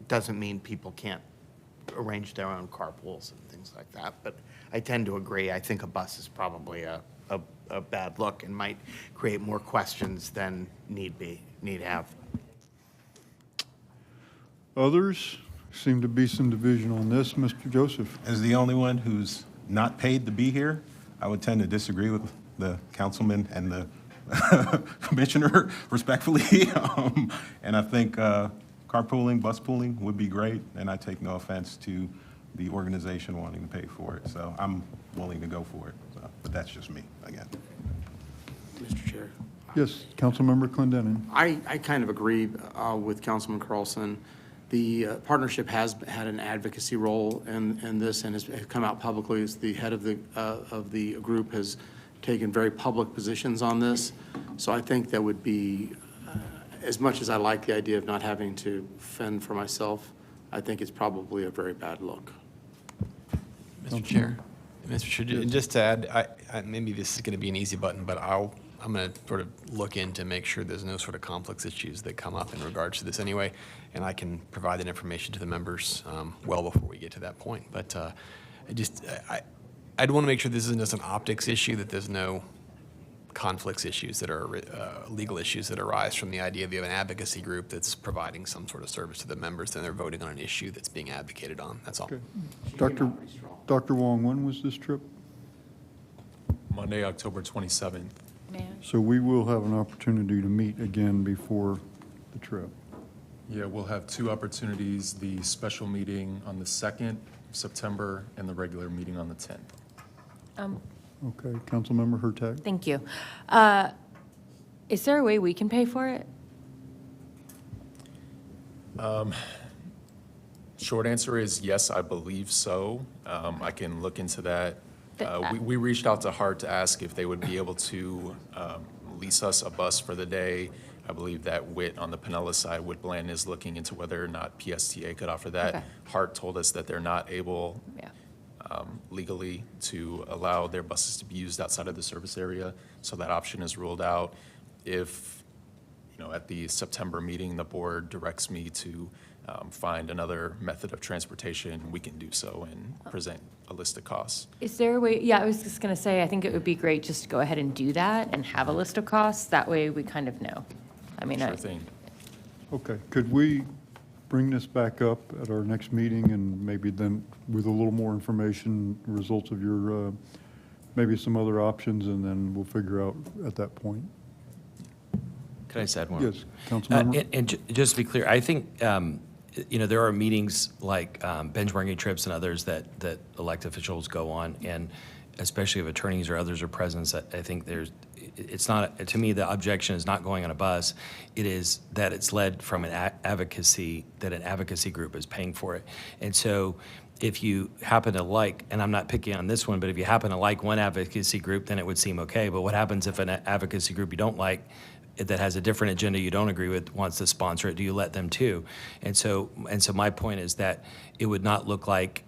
doesn't mean people can't arrange their own carpools and things like that. But I tend to agree. I think a bus is probably a bad look and might create more questions than need have. Others? Seem to be some division on this. Mr. Joseph. As the only one who's not paid to be here, I would tend to disagree with the councilman and the commissioner respectfully. And I think carpooling, bus pooling would be great, and I take no offense to the organization wanting to pay for it. So I'm willing to go for it, but that's just me, again. Mr. Chair. Yes, Councilmember Clendenin. I kind of agree with Councilman Carlson. The partnership has had an advocacy role in this and has come out publicly as the head of the group has taken very public positions on this. So I think that would be, as much as I like the idea of not having to fend for myself, I think it's probably a very bad look. Mr. Chair, just to add, maybe this is going to be an easy button, but I'm going to sort of look in to make sure there's no sort of conflicts issues that come up in regards to this anyway, and I can provide that information to the members well before we get to that point. But I'd want to make sure this isn't just an optics issue, that there's no conflicts issues that are legal issues that arise from the idea of an advocacy group that's providing some sort of service to the members, then they're voting on an issue that's being advocated on. That's all. Okay. Dr. Wong, when was this trip? Monday, October 27th. So we will have an opportunity to meet again before the trip. Yeah, we'll have two opportunities, the special meeting on the 2nd of September and the regular meeting on the 10th. Okay, Councilmember Hurtak. Thank you. Is there a way we can pay for it? Short answer is yes, I believe so. I can look into that. We reached out to HART to ask if they would be able to lease us a bus for the day. I believe that WIT on the Pinellas side, WIT Bland, is looking into whether or not PSTA could offer that. Okay. HART told us that they're not able legally to allow their buses to be used outside of the service area, so that option is ruled out. If, at the September meeting, the board directs me to find another method of transportation, we can do so and present a list of costs. Is there a way, I was just going to say, I think it would be great just to go ahead and do that and have a list of costs. That way we kind of know. Sure thing. Okay, could we bring this back up at our next meeting and maybe then with a little more information, results of your, maybe some other options, and then we'll figure out at that point? Could I just add one? Yes, Councilmember. And just to be clear, I think, there are meetings like benchmarking trips and others that elected officials go on, and especially if attorneys or others are present, I think it's not, to me, the objection is not going on a bus. It is that it's led from an advocacy, that an advocacy group is paying for it. And so if you happen to like, and I'm not picking on this one, but if you happen to like one advocacy group, then it would seem okay. But what happens if an advocacy group you don't like, that has a different agenda you don't agree with, wants to sponsor it? Do you let them too? And so my point is that it would not look like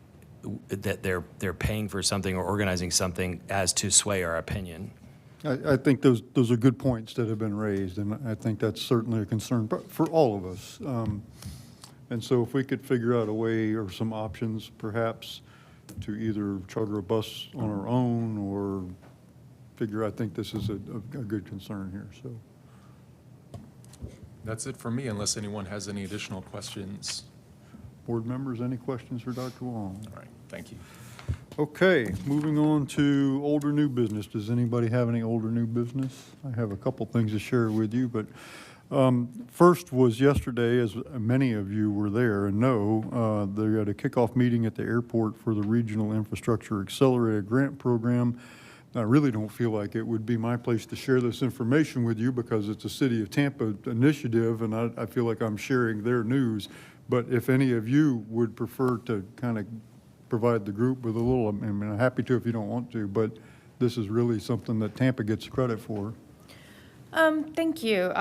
that they're paying for something or organizing something as to sway our opinion. I think those are good points that have been raised, and I think that's certainly a concern for all of us. And so if we could figure out a way or some options perhaps to either charter a bus on our own or I think this is a good concern here, so. That's it for me, unless anyone has any additional questions. Board members, any questions for Dr. Wong? All right, thank you. Okay, moving on to older new business. Does anybody have any older new business? I have a couple things to share with you, but first was yesterday, as many of you were there and know, they had a kickoff meeting at the airport for the Regional Infrastructure Accelerator Grant Program. I really don't feel like it would be my place to share this information with you because it's a City of Tampa initiative, and I feel like I'm sharing their news. But if any of you would prefer to kind of provide the group with a little, I'm happy to if you don't want to, but this is really something that Tampa gets credit for. Thank you.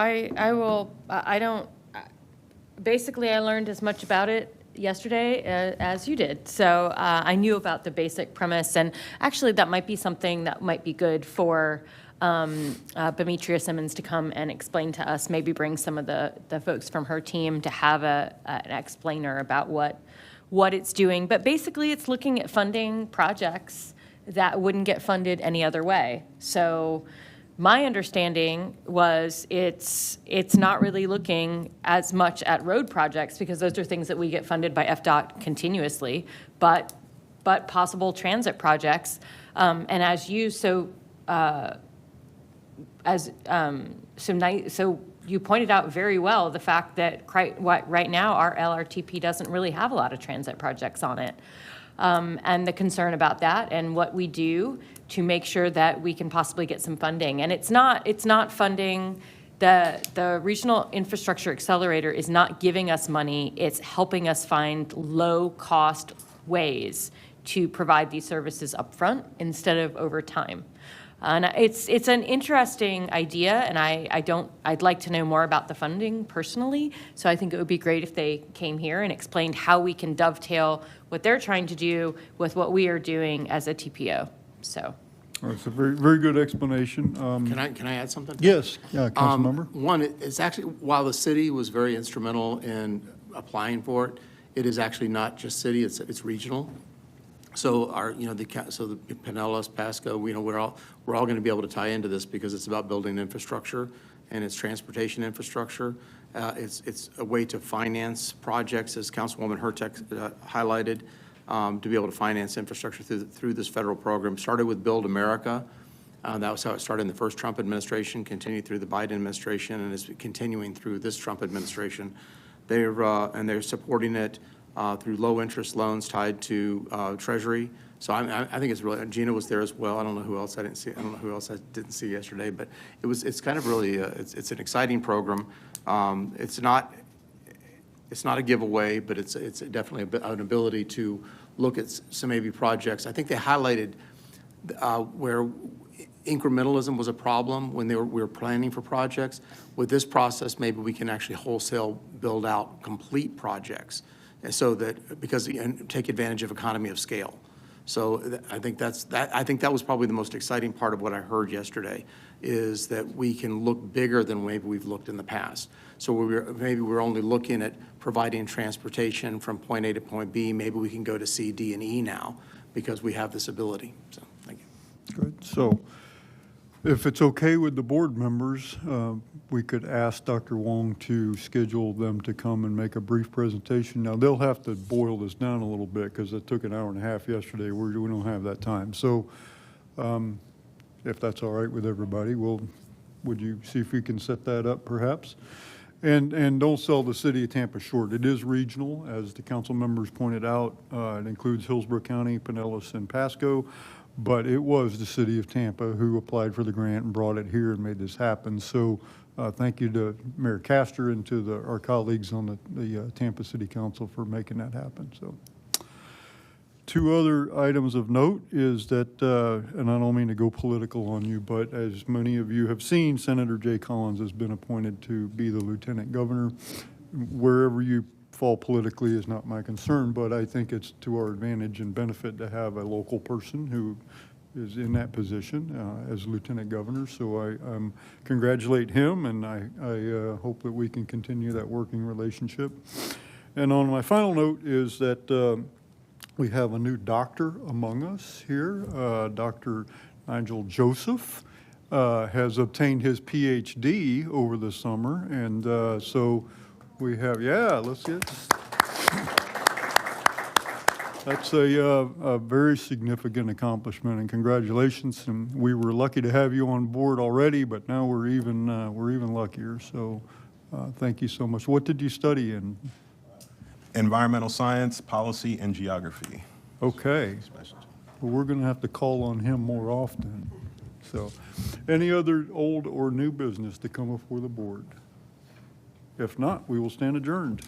Basically, I learned as much about it yesterday as you did. So I knew about the basic premise, and actually that might be something that might be good for Demetria Simmons to come and explain to us, maybe bring some of the folks from her team to have an explainer about what it's doing. But basically it's looking at funding projects that wouldn't get funded any other way. So my understanding was it's not really looking as much at road projects because those are things that we get funded by FDOT continuously, but possible transit projects. And as you so you pointed out very well the fact that right now our LRTP doesn't really have a lot of transit projects on it. And the concern about that and what we do to make sure that we can possibly get some funding. And it's not funding, the Regional Infrastructure Accelerator is not giving us money, it's helping us find low-cost ways to provide these services up front instead of over time. And it's an interesting idea, and I'd like to know more about the funding personally. So I think it would be great if they came here and explained how we can dovetail what they're trying to do with what we are doing as a TPO. So. That's a very, very good explanation. Can I add something? Yes, council member. One, it's actually, while the city was very instrumental in applying for it, it is actually not just city, it's regional. So the Pinellas, Pasco, we're all going to be able to tie into this because it's about building infrastructure and it's transportation infrastructure. It's a way to finance projects, as Councilwoman Hurtek highlighted, to be able to finance infrastructure through this federal program. Started with Build America. That was how it started in the first Trump administration, continued through the Biden administration, and is continuing through this Trump administration. They're supporting it through low-interest loans tied to Treasury. So I think it's really, Gina was there as well. I don't know who else I didn't see. I don't know who else I didn't see yesterday, but it's kind of really, it's an exciting program. It's not a giveaway, but it's definitely an ability to look at some maybe projects. I think they highlighted where incrementalism was a problem when we were planning for projects. With this process, maybe we can actually wholesale build out complete projects, and so that and take advantage of economy of scale. So I think that was probably the most exciting part of what I heard yesterday, is that we can look bigger than maybe we've looked in the past. So maybe we're only looking at providing transportation from point A to point B. Maybe we can go to C, D, and E now because we have this ability. So thank you. Good. So if it's okay with the board members, we could ask Dr. Wong to schedule them to come and make a brief presentation. Now, they'll have to boil this down a little bit because it took an hour and a half yesterday. We don't have that time. So if that's all right with everybody, would you see if we can set that up perhaps? And don't sell the city of Tampa short. It is regional, as the council members pointed out. It includes Hillsborough County, Pinellas, and Pasco. But it was the city of Tampa who applied for the grant and brought it here and made this happen. So thank you to Mayor Castor and to our colleagues on the Tampa City Council for making that happen. So two other items of note is that, and I don't mean to go political on you, but as many of you have seen, Senator Jay Collins has been appointed to be the lieutenant governor. Wherever you fall politically is not my concern, but I think it's to our advantage and benefit to have a local person who is in that position as lieutenant governor. So I congratulate him, and I hope that we can continue that working relationship. And on my final note is that we have a new doctor among us here. Dr. Nigel Joseph has obtained his PhD over the summer, and so we have, let's get. That's a very significant accomplishment, and congratulations. And we were lucky to have you on board already, but now we're even luckier. So thank you so much. What did you study in? Environmental science, policy, and geography. Okay. Well, we're going to have to call on him more often. So any other old or new business to come before the board? If not, we will stand adjourned.